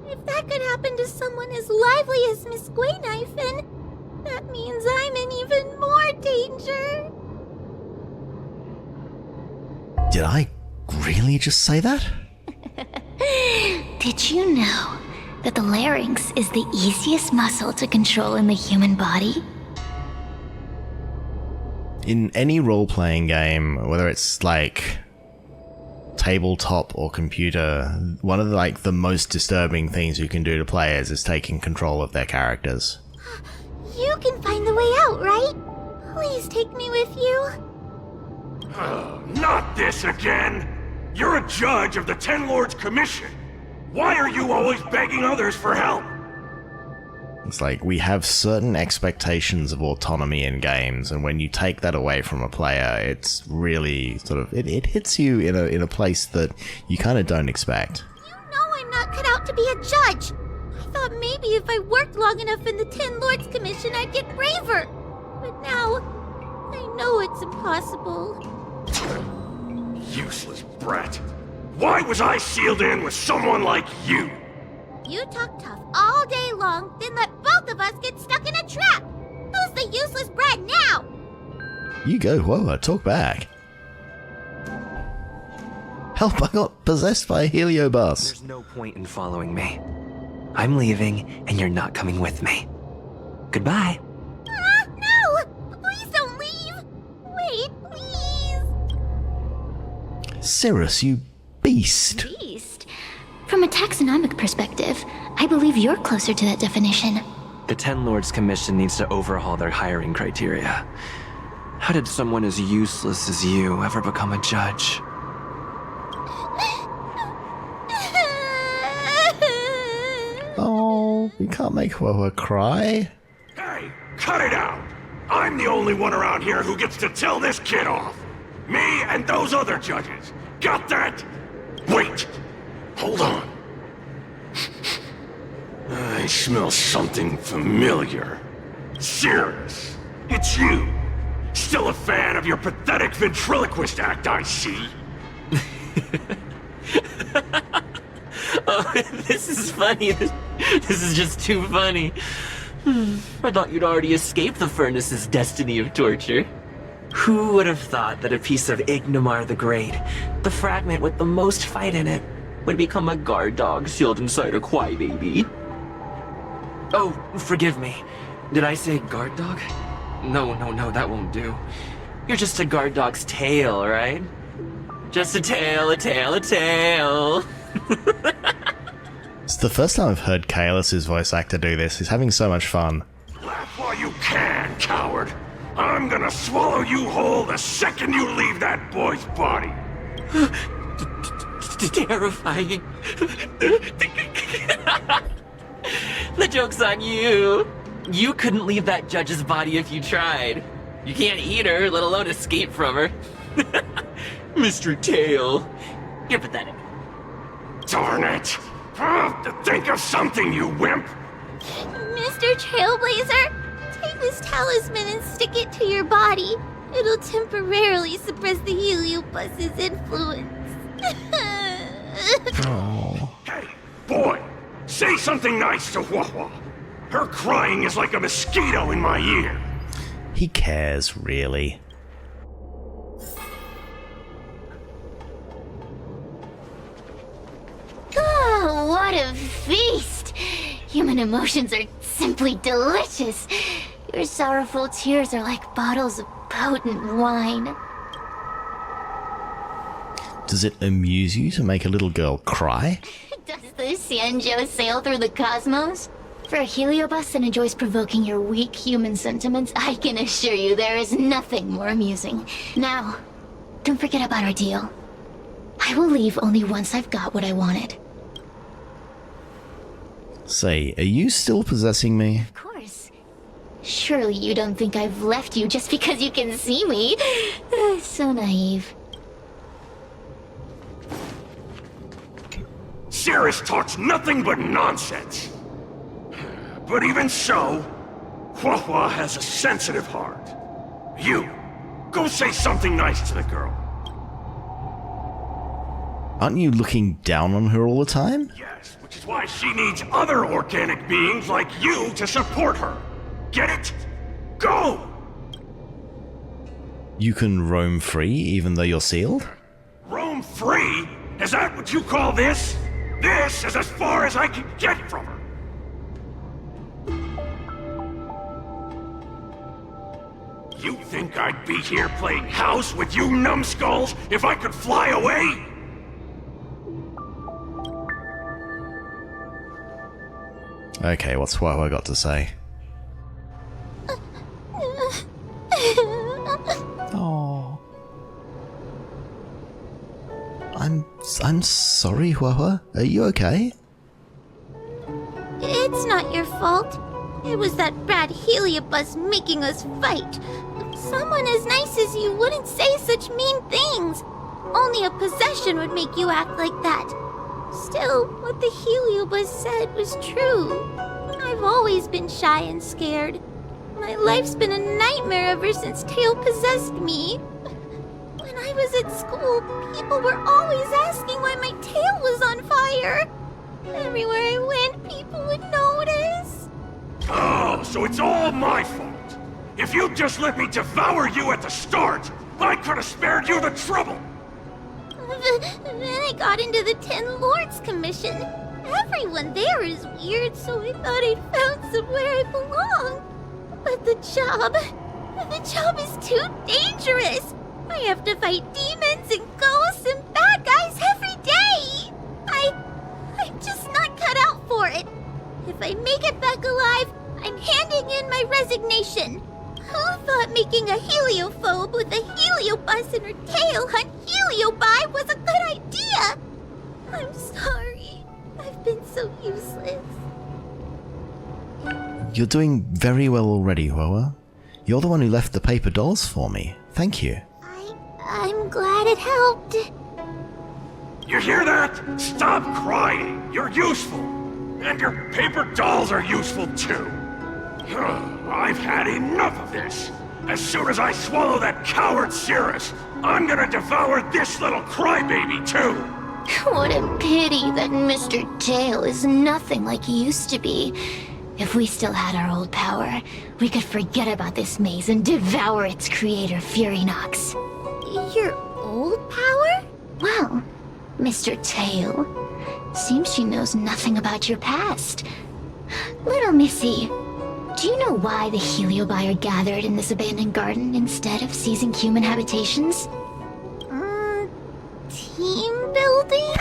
[SPEAKER 3] If that could happen to someone as lively as Miss Guinaifen, that means I'm in even more danger.
[SPEAKER 1] Did I really just say that?
[SPEAKER 3] Did you know that the larynx is the easiest muscle to control in the human body?
[SPEAKER 1] In any role-playing game, whether it's like tabletop or computer, one of the most disturbing things you can do to players is taking control of their characters.
[SPEAKER 3] You can find the way out, right? Please take me with you.
[SPEAKER 7] Not this again! You're a judge of the Ten Lords Commission! Why are you always begging others for help?
[SPEAKER 1] It's like, we have certain expectations of autonomy in games, and when you take that away from a player, it's really sort of, it hits you in a place that you kind of don't expect.
[SPEAKER 3] You know I'm not cut out to be a judge! I thought maybe if I worked long enough in the Ten Lords Commission, I'd get braver! But now, I know it's impossible.
[SPEAKER 7] Useless brat. Why was I sealed in with someone like you?
[SPEAKER 3] You talk tough all day long, then let both of us get stuck in a trap! Who's the useless brat now?
[SPEAKER 1] You go, Huohuo, talk back. Help, I got possessed by a heliobus.
[SPEAKER 9] There's no point in following me. I'm leaving, and you're not coming with me. Goodbye.
[SPEAKER 3] No! Please don't leave! Wait, please!
[SPEAKER 1] Cirrus, you beast.
[SPEAKER 3] Beast? From a taxonomic perspective, I believe you're closer to that definition.
[SPEAKER 9] The Ten Lords Commission needs to overhaul their hiring criteria. How did someone as useless as you ever become a judge?
[SPEAKER 1] Oh, we can't make Huohuo cry.
[SPEAKER 7] Hey, cut it out! I'm the only one around here who gets to tell this kid off. Me and those other judges. Got that? Wait! Hold on. I smell something familiar. Cirrus, it's you. Still a fan of your pathetic ventriloquist act, I see.
[SPEAKER 11] Oh, this is funny. This is just too funny. I thought you'd already escaped the furnace's destiny of torture. Who would have thought that a piece of Ignomar the Great, the fragment with the most fight in it, would become a guard dog sealed inside a crybaby? Oh, forgive me. Did I say guard dog? No, that won't do. You're just a guard dog's tail, right? Just a tail, a tail, a tail.
[SPEAKER 1] It's the first time I've heard Kaelus's voice actor do this. He's having so much fun.
[SPEAKER 7] Laugh while you can, coward. I'm gonna swallow you whole the second you leave that boy's body.
[SPEAKER 11] Terrifying. The joke's on you. You couldn't leave that judge's body if you tried. You can't eat her, let alone escape from her. Mr. Tail, You're pathetic.
[SPEAKER 7] Darn it! Think of something, you wimp!
[SPEAKER 3] Mr. Trailblazer, take this talisman and stick it to your body. It'll temporarily suppress the Heliobus's influence.
[SPEAKER 1] Oh.
[SPEAKER 7] Hey, boy! Say something nice to Huohuo. Her crying is like a mosquito in my ear.
[SPEAKER 1] He cares, really.
[SPEAKER 3] Oh, what a feast! Human emotions are simply delicious. Your sorrowful tears are like bottles of potent wine.
[SPEAKER 1] Does it amuse you to make a little girl cry?
[SPEAKER 3] Does the Xianzhou sail through the cosmos? For a Heliobus that enjoys provoking your weak human sentiments, I can assure you there is nothing more amusing. Now, don't forget about our deal. I will leave only once I've got what I wanted.
[SPEAKER 1] Say, are you still possessing me?
[SPEAKER 3] Of course. Surely you don't think I've left you just because you can see me. So naive.
[SPEAKER 7] Cirrus talks nothing but nonsense. But even so, Huohuo has a sensitive heart. You, go say something nice to the girl.
[SPEAKER 1] Aren't you looking down on her all the time?
[SPEAKER 7] Yes, which is why she needs other organic beings like you to support her. Get it? Go!
[SPEAKER 1] You can roam free even though you're sealed?
[SPEAKER 7] Roam free? Is that what you call this? This is as far as I can get from her. You think I'd be here playing house with you numbskulls if I could fly away?
[SPEAKER 1] Okay, what's Huohuo got to say? Oh. I'm sorry, Huohuo. Are you okay?
[SPEAKER 3] It's not your fault. It was that bad Heliobus making us fight. Someone as nice as you wouldn't say such mean things. Only a possession would make you act like that. Still, what the Heliobus said was true. I've always been shy and scared. My life's been a nightmare ever since Tail possessed me. When I was at school, people were always asking why my tail was on fire. Everywhere I went, people would notice.
[SPEAKER 7] Oh, so it's all my fault. If you'd just let me devour you at the start, I could have spared you the trouble.
[SPEAKER 3] Then I got into the 10 Lords Commission. Everyone there is weird, so I thought I'd found somewhere I belong. But the job is too dangerous. I have to fight demons and ghosts and bad guys every day. I'm just not cut out for it. If I make it back alive, I'm handing in my resignation. Who thought making a heliophobe with a heliobus and her tail hunt heliobi was a good idea? I'm sorry. I've been so useless.
[SPEAKER 1] You're doing very well already, Huohuo. You're the one who left the paper dolls for me. Thank you.
[SPEAKER 3] I'm glad it helped.
[SPEAKER 7] You hear that? Stop crying. You're useful. And your paper dolls are useful too. I've had enough of this. As soon as I swallow that coward Cirrus, I'm gonna devour this little crybaby too.
[SPEAKER 3] What a pity that Mr. Tail is nothing like he used to be. If we still had our old power, we could forget about this maze and devour its creator, Furynox. Your old power? Well, Mr. Tail, seems she knows nothing about your past. Little Missy, do you know why the Heliobi are gathered in this abandoned garden instead of seizing human habitations? Team building?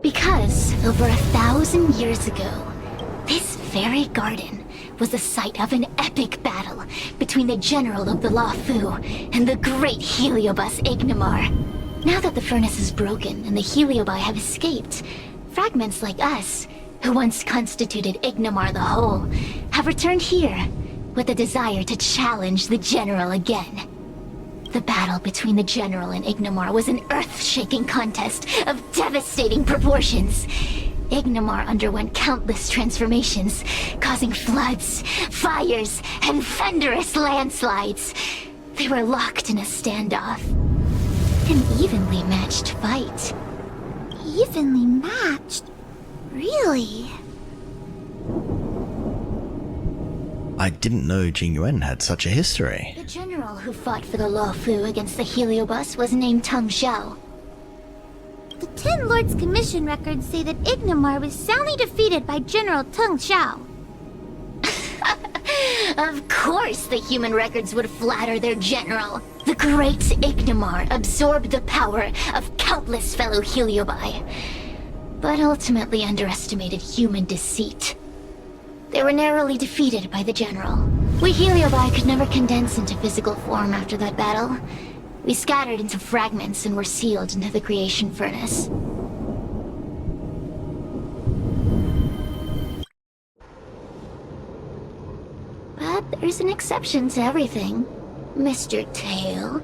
[SPEAKER 3] Because over 1,000 years ago, this very garden was the site of an epic battle between the general of the Luofu and the great Heliobus Ignimar. Now that the furnace is broken and the Heliobi have escaped, fragments like us, who once constituted Ignimar the Whole, have returned here with a desire to challenge the general again. The battle between the General and Ignomar was an earth-shaking contest of devastating proportions. Ignomar underwent countless transformations, causing floods, fires, and thunderous landslides. They were locked in a standoff. An evenly matched fight.
[SPEAKER 12] Evenly matched? Really?
[SPEAKER 1] I didn't know Guinaifen had such a history.
[SPEAKER 3] The general who fought for the Luofu against the Heliobus was named Tang Xiao.
[SPEAKER 12] The Ten Lords Commission records say that Ignomar was soundly defeated by General Tang Xiao.
[SPEAKER 3] Of course the human records would flatter their general. The great Ignomar absorbed the power of countless fellow Heliobi, but ultimately underestimated human deceit. They were narrowly defeated by the general. We Heliobi could never condense into physical form after that battle. We scattered into fragments and were sealed into the creation furnace. But there's an exception to everything. Mr. Tail,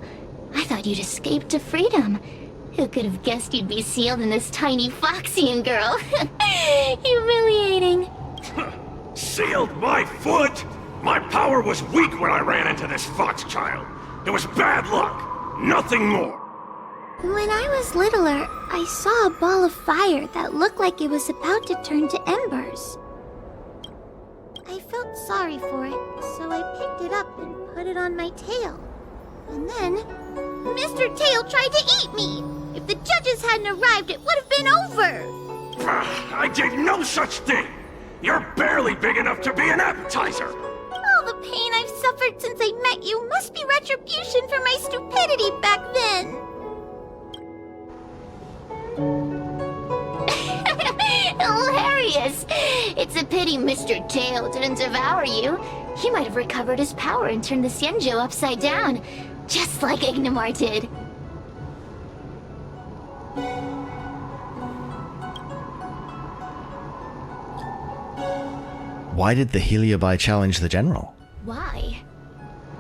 [SPEAKER 3] I thought you'd escaped to freedom. Who could have guessed you'd be sealed in this tiny Foxian girl? Humiliating.
[SPEAKER 7] Sealed my foot? My power was weak when I ran into this fox child. It was bad luck. Nothing more.
[SPEAKER 12] When I was littler, I saw a ball of fire that looked like it was about to turn to embers. I felt sorry for it, so I picked it up and put it on my tail. And then, Mr. Tail tried to eat me! If the judges hadn't arrived, it would have been over!
[SPEAKER 7] I did no such thing! You're barely big enough to be an appetizer!
[SPEAKER 12] All the pain I've suffered since I met you must be retribution for my stupidity back then!
[SPEAKER 3] Hilarious! It's a pity Mr. Tail didn't devour you. He might have recovered his power and turned the Xianzhou upside down, just like Ignomar did.
[SPEAKER 1] Why did the Heliobi challenge the general?
[SPEAKER 3] Why?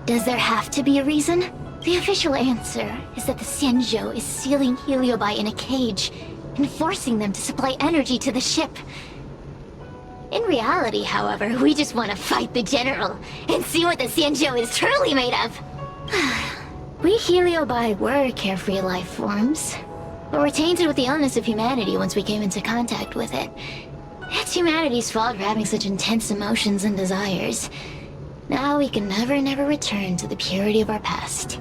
[SPEAKER 3] Does there have to be a reason? The official answer is that the Xianzhou is sealing Heliobi in a cage and forcing them to supply energy to the ship. In reality, however, we just want to fight the general and see what the Xianzhou is truly made of. We Heliobi were carefree life forms, but were tainted with the illness of humanity once we came into contact with it. It's humanity's fault for having such intense emotions and desires. Now we can never return to the purity of our past.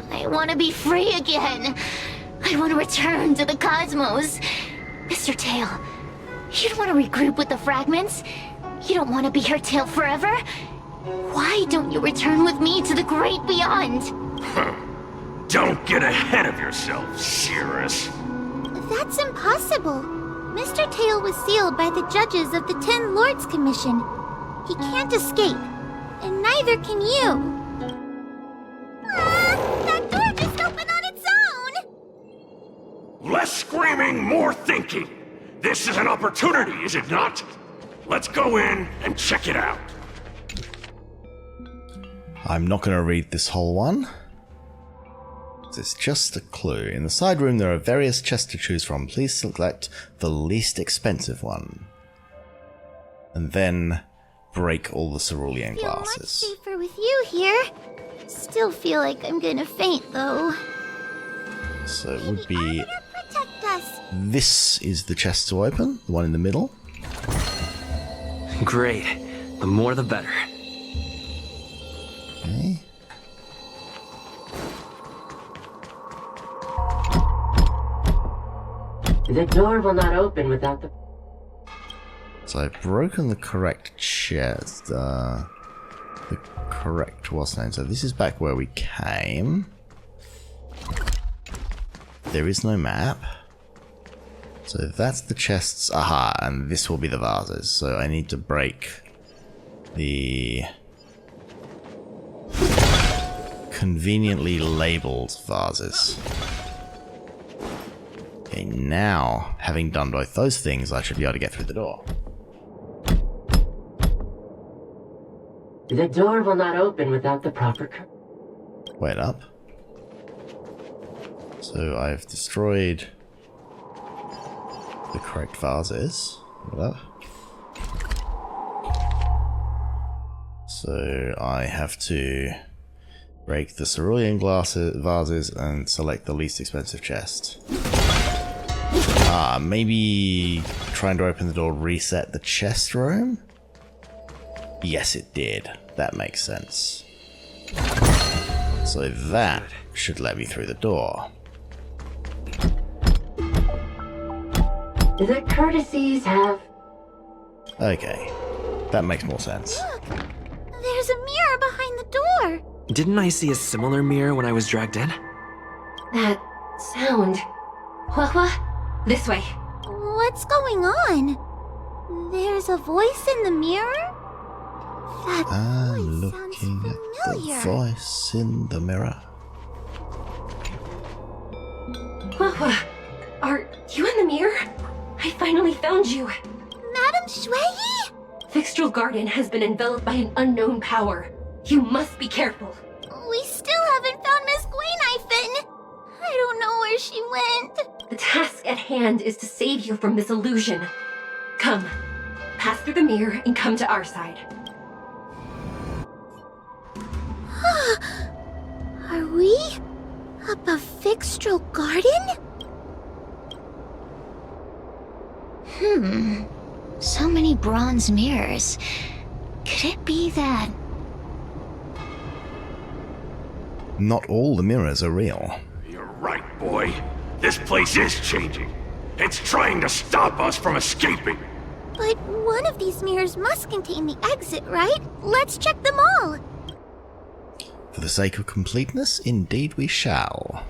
[SPEAKER 3] I want to be free again. I want to return to the cosmos. Mr. Tail, you don't want to regroup with the fragments? You don't want to be her tail forever? Why don't you return with me to the great beyond?
[SPEAKER 7] Don't get ahead of yourself, Cirrus.
[SPEAKER 12] That's impossible. Mr. Tail was sealed by the judges of the Ten Lords Commission. He can't escape, and neither can you. That door just opened on its own!
[SPEAKER 7] Less screaming, more thinking. This is an opportunity, is it not? Let's go in and check it out.
[SPEAKER 1] I'm not going to read this whole one. It's just a clue. In the side room there are various chests to choose from. Please select the least expensive one. And then break all the cerulean glasses.
[SPEAKER 12] Feel much safer with you here. Still feel like I'm gonna faint though.
[SPEAKER 1] So it would be...
[SPEAKER 12] Protect us.
[SPEAKER 1] This is the chest to open, the one in the middle.
[SPEAKER 9] Great. The more the better.
[SPEAKER 1] Okay.
[SPEAKER 10] The door will not open without the...
[SPEAKER 1] So I've broken the correct chest, the correct what's name. So this is back where we came. There is no map. So that's the chests, aha, and this will be the vases. So I need to break the conveniently labeled vases. Okay, now, having done both those things, I should be able to get through the door.
[SPEAKER 10] The door will not open without the proper...
[SPEAKER 1] Wait up. So I've destroyed the correct vases. Look at that. So I have to break the cerulean vases and select the least expensive chest. Maybe trying to open the door reset the chest room? Yes, it did. That makes sense. So that should let me through the door.
[SPEAKER 10] The courtesies have...
[SPEAKER 1] Okay, that makes more sense.
[SPEAKER 12] Look! There's a mirror behind the door!
[SPEAKER 9] Didn't I see a similar mirror when I was dragged in?
[SPEAKER 6] That sound. Huohuo, this way.
[SPEAKER 12] What's going on? There's a voice in the mirror? That
[SPEAKER 1] I'm
[SPEAKER 12] voice sounds
[SPEAKER 1] looking at the
[SPEAKER 12] familiar.
[SPEAKER 1] voice in the mirror.
[SPEAKER 6] Huohuo, are you in the mirror? I finally found you.
[SPEAKER 12] Madame Shui?
[SPEAKER 6] Fixtral Garden has been enveloped by an unknown power. You must be careful.
[SPEAKER 12] We still haven't found Miss Guinaifen. I don't know where she went.
[SPEAKER 6] The task at hand is to save you from this illusion. Come, pass through the mirror and come to our side.
[SPEAKER 12] Are we up a Fixtral Garden?
[SPEAKER 3] So many bronze mirrors. Could it be that...
[SPEAKER 1] Not all the mirrors are real.
[SPEAKER 7] You're right, boy. This place is changing. It's trying to stop us from escaping.
[SPEAKER 12] But one of these mirrors must contain the exit, right? Let's check them all.
[SPEAKER 1] For the sake of completeness, indeed we shall.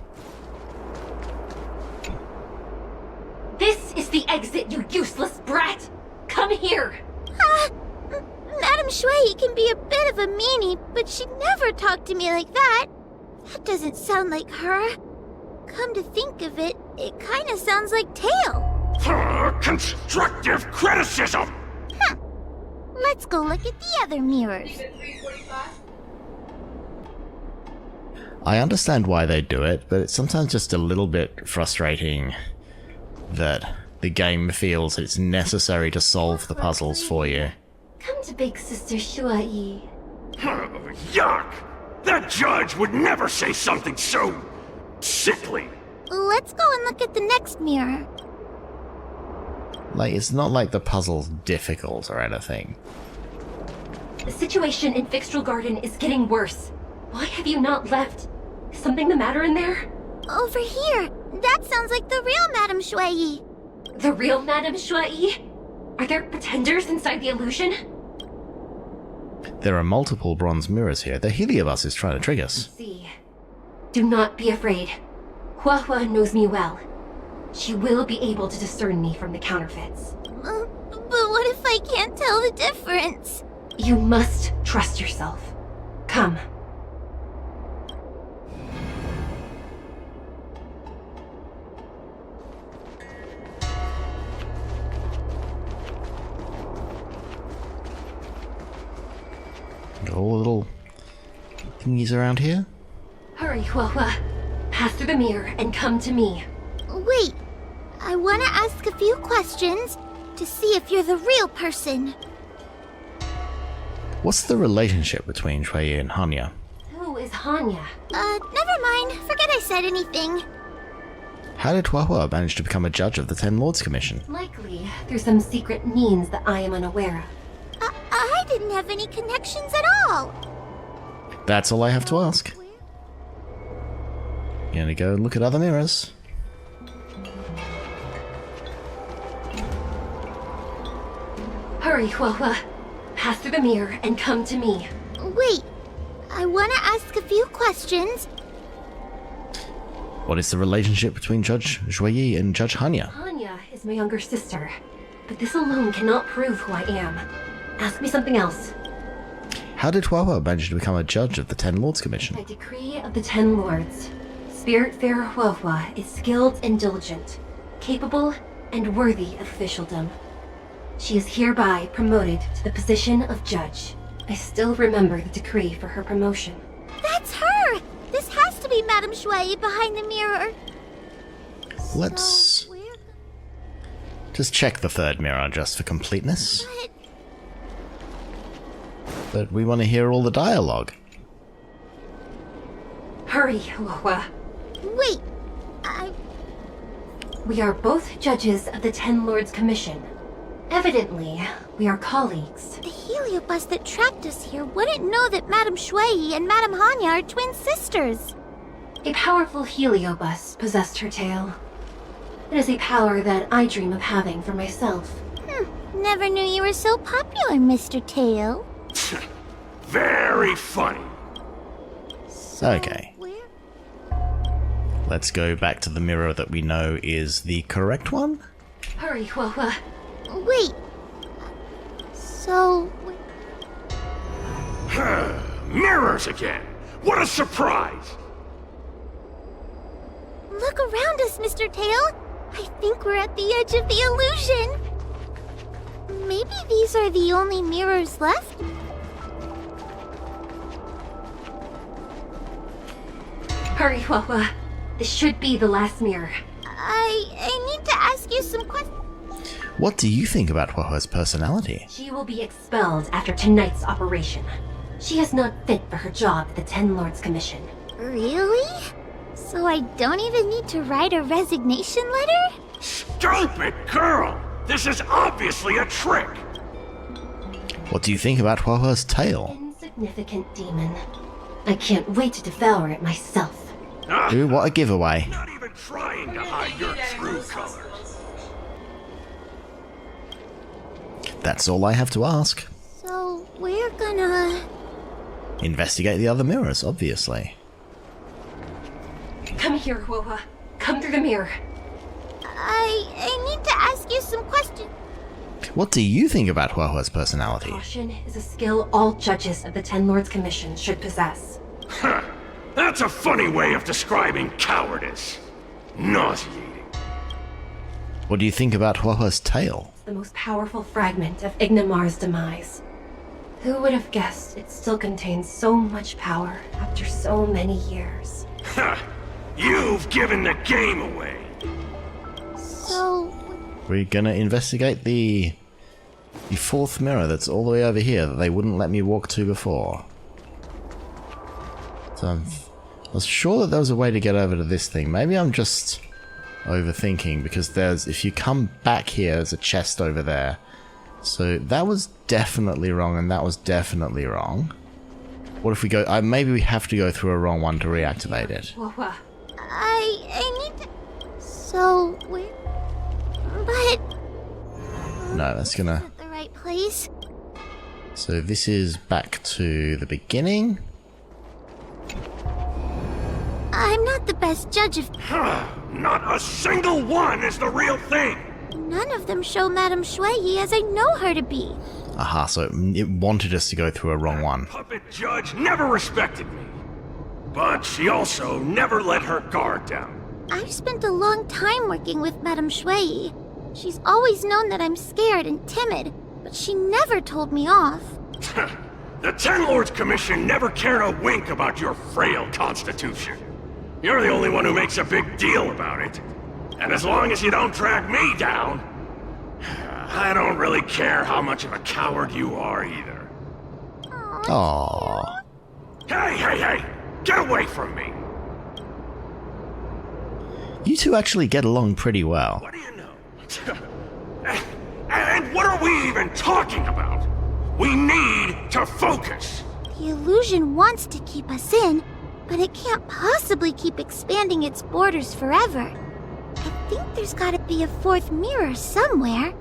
[SPEAKER 6] This is the exit, you useless brat! Come here!
[SPEAKER 12] Madame Shui can be a bit of a meanie, but she'd never talk to me like that. That doesn't sound like her. Come to think of it, it kinda sounds like Tail.
[SPEAKER 7] Constructive criticism!
[SPEAKER 12] Let's go look at the other mirrors.
[SPEAKER 1] I understand why they do it, but it's sometimes just a little bit frustrating that the game feels it's necessary to solve the puzzles for you.
[SPEAKER 6] Come to Big Sister Shuai.
[SPEAKER 7] Yuck! That judge would never say something so... sickly.
[SPEAKER 12] Let's go and look at the next mirror.
[SPEAKER 1] Like, it's not like the puzzle's difficult or anything.
[SPEAKER 6] The situation in Fixtral Garden is getting worse. Why have you not left? Is something the matter in there?
[SPEAKER 12] Over here. That sounds like the real Madame Shui.
[SPEAKER 6] The real Madame Shui? Are there pretenders inside the illusion?
[SPEAKER 1] There are multiple bronze mirrors here. The Heliobus is trying to trick us.
[SPEAKER 6] See. Do not be afraid. Huohuo knows me well. She will be able to discern me from the counterfeits.
[SPEAKER 12] But what if I can't tell the difference?
[SPEAKER 6] You must trust yourself. Come.
[SPEAKER 1] All little thingies around here?
[SPEAKER 6] Hurry, Huohuo. Pass through the mirror and come to me.
[SPEAKER 12] Wait. I want to ask a few questions to see if you're the real person.
[SPEAKER 1] What's the relationship between Shui and Hanya?
[SPEAKER 6] Who is Hanya?
[SPEAKER 12] Never mind. Forget I said anything.
[SPEAKER 1] How did Huohuo manage to become a judge of the Ten Lords Commission?
[SPEAKER 6] Likely, through some secret means that I am unaware of.
[SPEAKER 12] I didn't have any connections at all.
[SPEAKER 1] That's all I have to ask. Gonna go and look at other mirrors.
[SPEAKER 6] Hurry, Huohuo. Pass through the mirror and come to me.
[SPEAKER 12] Wait. I want to ask a few questions.
[SPEAKER 1] What is the relationship between Judge Shui and Judge Hanya?
[SPEAKER 6] Hanya is my younger sister, but this alone cannot prove who I am. Ask me something else.
[SPEAKER 1] How did Huohuo manage to become a judge of the Ten Lords Commission?
[SPEAKER 6] By decree of the Ten Lords, Spiritfarer Huohuo is skilled and diligent, capable and worthy of officialdom. She is hereby promoted to the position of judge. I still remember the decree for her promotion.
[SPEAKER 12] That's her! This has to be Madame Shui behind the mirror.
[SPEAKER 1] let's just check the third mirror just for completeness. But we want to hear all the dialogue.
[SPEAKER 6] Hurry, Huohuo.
[SPEAKER 12] Wait,
[SPEAKER 6] We are both judges of the Ten Lords Commission. Evidently, we are colleagues.
[SPEAKER 12] the heliobus that tracked us here wouldn't know that Madame s2e and Madame Hanya are twin sisters.
[SPEAKER 6] A powerful heliobus possessed her tail. It is a power that I dream of having for myself.
[SPEAKER 12] Never knew you were so popular, Mr. Tail.
[SPEAKER 7] Very funny.
[SPEAKER 1] Okay. Let's go back to the mirror that we know is the correct one.
[SPEAKER 6] Hurry, Huohuo.
[SPEAKER 12] Wait. So...
[SPEAKER 7] Mirrors again. What a surprise.
[SPEAKER 12] Look around us, Mr. Tail. I think we're at the edge of the illusion. Maybe these are the only mirrors left?
[SPEAKER 6] Hurry, Huohuo. This should be the last mirror.
[SPEAKER 12] I need to ask you some questions.
[SPEAKER 1] What do you think about Huohuo's personality?
[SPEAKER 6] She will be expelled after tonight's operation. She is not fit for her job at the Ten Lords Commission.
[SPEAKER 12] Really? So I don't even need to write a resignation letter?
[SPEAKER 7] Stupid girl! This is obviously a trick!
[SPEAKER 1] What do you think about Huohuo's tail?
[SPEAKER 6] Insignificant demon. I can't wait to devour it myself.
[SPEAKER 1] Ooh, what a giveaway.
[SPEAKER 7] Not even trying to hide your true colors.
[SPEAKER 1] That's all I have to ask.
[SPEAKER 12] So we're gonna...
[SPEAKER 1] Investigate the other mirrors, obviously.
[SPEAKER 6] Come here, Huohuo. Come through the mirror.
[SPEAKER 12] I need to ask you some questions.
[SPEAKER 1] What do you think about Huohuo's personality?
[SPEAKER 6] Caution is a skill all judges of the Ten Lords Commission should possess.
[SPEAKER 7] Huh. That's a funny way of describing cowardice. Nauseating.
[SPEAKER 1] What do you think about Huohuo's tail?
[SPEAKER 6] It's the most powerful fragment of Ignimar's demise. Who would have guessed it still contains so much power after so many years?
[SPEAKER 7] Ha! You've given the game away.
[SPEAKER 12] So...
[SPEAKER 1] We're gonna investigate the fourth mirror that's all the way over here that they wouldn't let me walk to before. So I was sure that there was a way to get over to this thing. Maybe I'm just overthinking, because if you come back here, there's a chest over there. So that was definitely wrong, and that was definitely wrong. What if we go... maybe we have to go through a wrong one to reactivate it.
[SPEAKER 6] Huohuo.
[SPEAKER 12] I need to... So we're... But...
[SPEAKER 1] No, that's gonna...
[SPEAKER 12] At the right place.
[SPEAKER 1] So this is back to the beginning.
[SPEAKER 12] I'm not the best judge of...
[SPEAKER 7] Not a single one is the real thing!
[SPEAKER 12] None of them show Madame s2e as I know her to be.
[SPEAKER 1] Aha, so it wanted us to go through a wrong one.
[SPEAKER 7] Puppet judge never respected me. But she also never let her guard down.
[SPEAKER 12] I've spent a long time working with Madame s2e. She's always known that I'm scared and timid, but she never told me off.
[SPEAKER 7] The Ten Lords Commission never cared a wink about your frail constitution. You're the only one who makes a big deal about it. And as long as you don't drag me down, I don't really care how much of a coward you are either.
[SPEAKER 1] Aww.
[SPEAKER 7] Hey! Get away from me!
[SPEAKER 1] You two actually get along pretty well.
[SPEAKER 7] What do you know? And what are we even talking about? We need to focus!
[SPEAKER 12] The illusion wants to keep us in, but it can't possibly keep expanding its borders forever. I think there's gotta be a fourth mirror somewhere.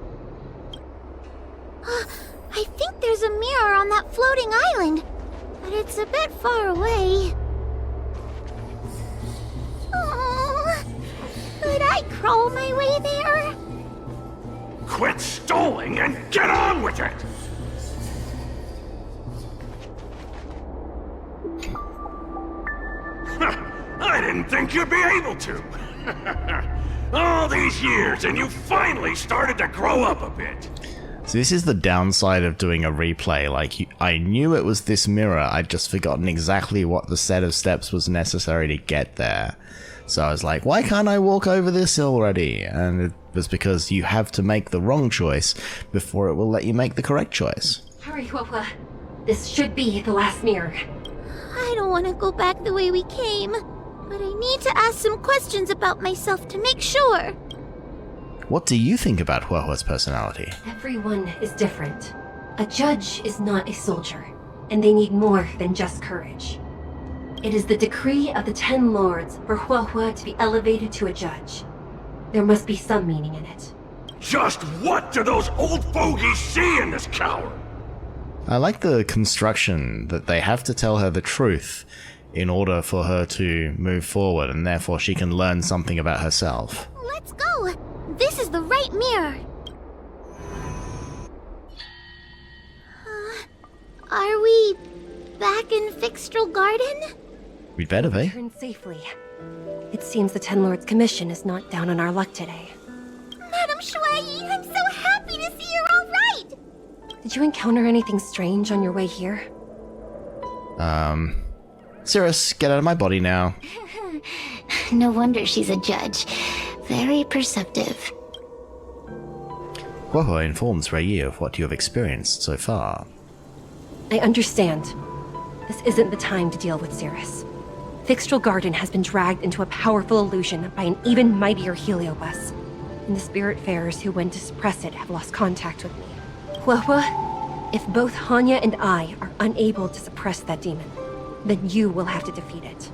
[SPEAKER 12] I think there's a mirror on that floating island, but it's a bit far away. Oh, could I crawl my way there?
[SPEAKER 7] Quit stalling and get on with it! I didn't think you'd be able to. All these years, and you finally started to grow up a bit.
[SPEAKER 1] So this is the downside of doing a replay. Like, I knew it was this mirror, I'd just forgotten exactly what the set of steps was necessary to get there. So I was like, why can't I walk over this already? And it was because you have to make the wrong choice before it will let you make the correct choice.
[SPEAKER 6] Hurry, Huohuo. This should be the last mirror.
[SPEAKER 12] I don't want to go back the way we came, but I need to ask some questions about myself to make sure.
[SPEAKER 1] What do you think about Huohuo's personality?
[SPEAKER 6] Everyone is different. A judge is not a soldier, and they need more than just courage. It is the decree of the Ten Lords for Huohuo to be elevated to a judge. There must be some meaning in it.
[SPEAKER 7] Just what do those old fogies see in this coward?
[SPEAKER 1] I like the construction that they have to tell her the truth in order for her to move forward, and therefore she can learn something about herself.
[SPEAKER 12] Let's go! This is the right mirror! Are we back in Fixtral Garden?
[SPEAKER 1] We'd better be.
[SPEAKER 6] Return safely. It seems the Ten Lords' commission is not down on our luck today.
[SPEAKER 12] Madam Shui, I'm so happy to see you're all right!
[SPEAKER 6] Did you encounter anything strange on your way here?
[SPEAKER 1] Cirrus, get out of my body now.
[SPEAKER 3] No wonder she's a judge. Very perceptive.
[SPEAKER 1] Huohuo informs Rei of what you have experienced so far.
[SPEAKER 6] I understand. This isn't the time to deal with Cirrus. Fixtral Garden has been dragged into a powerful illusion by an even mightier heliobus, and the Spiritfarers who went to suppress it have lost contact with me. Huohuo, if both Hanya and I are unable to suppress that demon, then you will have to defeat it.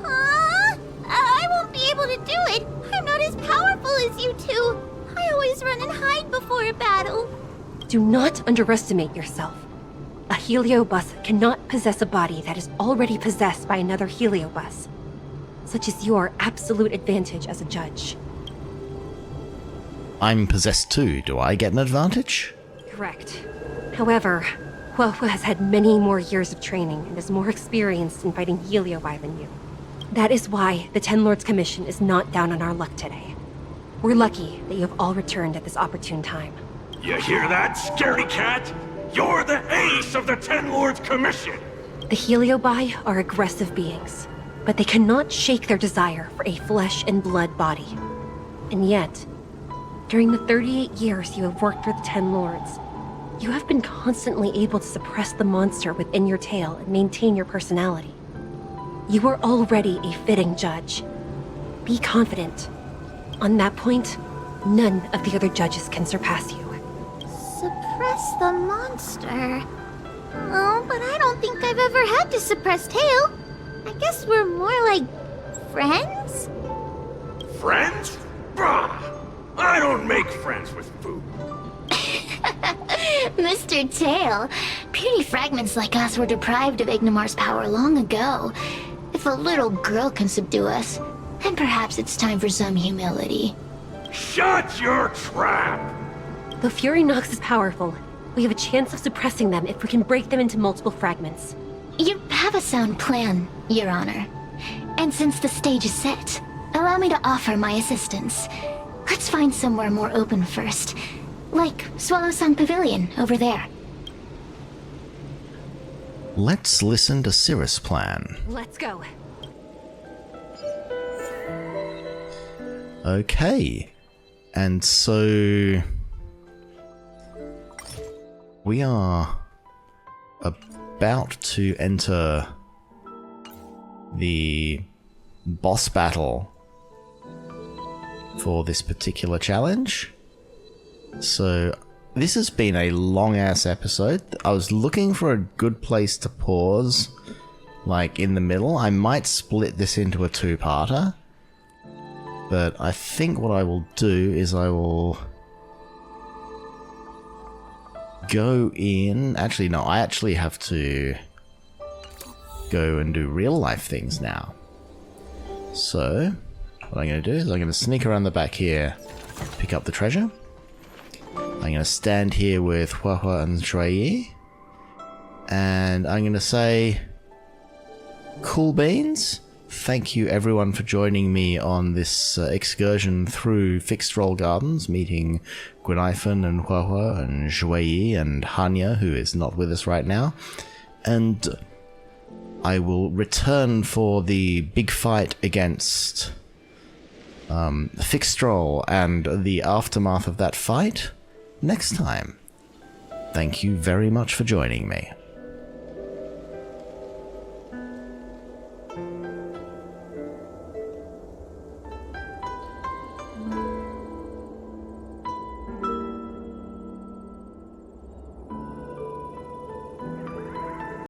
[SPEAKER 12] Huh? I won't be able to do it. I'm not as powerful as you two. I always run and hide before a battle.
[SPEAKER 6] Do not underestimate yourself. A heliobus cannot possess a body that is already possessed by another heliobus. Such is your absolute advantage as a judge.
[SPEAKER 1] I'm possessed too. Do I get an advantage?
[SPEAKER 6] Correct. However, Huohuo has had many more years of training and is more experienced in fighting heliobi than you. That is why the Ten Lords' commission is not down on our luck today. We're lucky that you have all returned at this opportune time.
[SPEAKER 7] You hear that, scaredy cat? You're the ace of the Ten Lords' commission!
[SPEAKER 6] The heliobi are aggressive beings, but they cannot shake their desire for a flesh and blood body. And yet, during the 38 years you have worked for the Ten Lords, you have been constantly able to suppress the monster within your tail and maintain your personality. You are already a fitting judge. Be confident. On that point, none of the other judges can surpass you.
[SPEAKER 12] Suppress the monster? Oh, but I don't think I've ever had to suppress Tail. I guess we're more like friends?
[SPEAKER 7] Friends? Bah! I don't make friends with food.
[SPEAKER 3] Mr. Tail, puny fragments like us were deprived of Ignimar's power long ago. If a little girl can subdue us, then perhaps it's time for some humility.
[SPEAKER 7] Shut your trap!
[SPEAKER 6] Though Fury Nox is powerful, we have a chance of suppressing them if we can break them into multiple fragments.
[SPEAKER 3] You have a sound plan, Your Honor. And since the stage is set, allow me to offer my assistance. Let's find somewhere more open first. Like Swallow Song Pavilion, over there.
[SPEAKER 1] Let's listen to Cirrus' plan.
[SPEAKER 6] Let's go.
[SPEAKER 1] Okay. And so... we are about to enter the boss battle for this particular challenge. So this has been a long-ass episode. I was looking for a good place to pause, like in the middle. I might split this into a two-parter, but I think what I will do is I will go in... actually, no, I actually have to go and do real-life things now. So, what I'm going to do is I'm going to sneak around the back here, pick up the treasure. I'm going to stand here with Huohuo and s2e24, and I'm going to say, cool beans. Thank you everyone for joining me on this excursion through Fixtral Gardens, meeting Guinaifen and Huohuo and s2e24 and Hanya, who is not with us right now. And I will return for the big fight against Fixstrol and the aftermath of that fight next time. Thank you very much for joining me.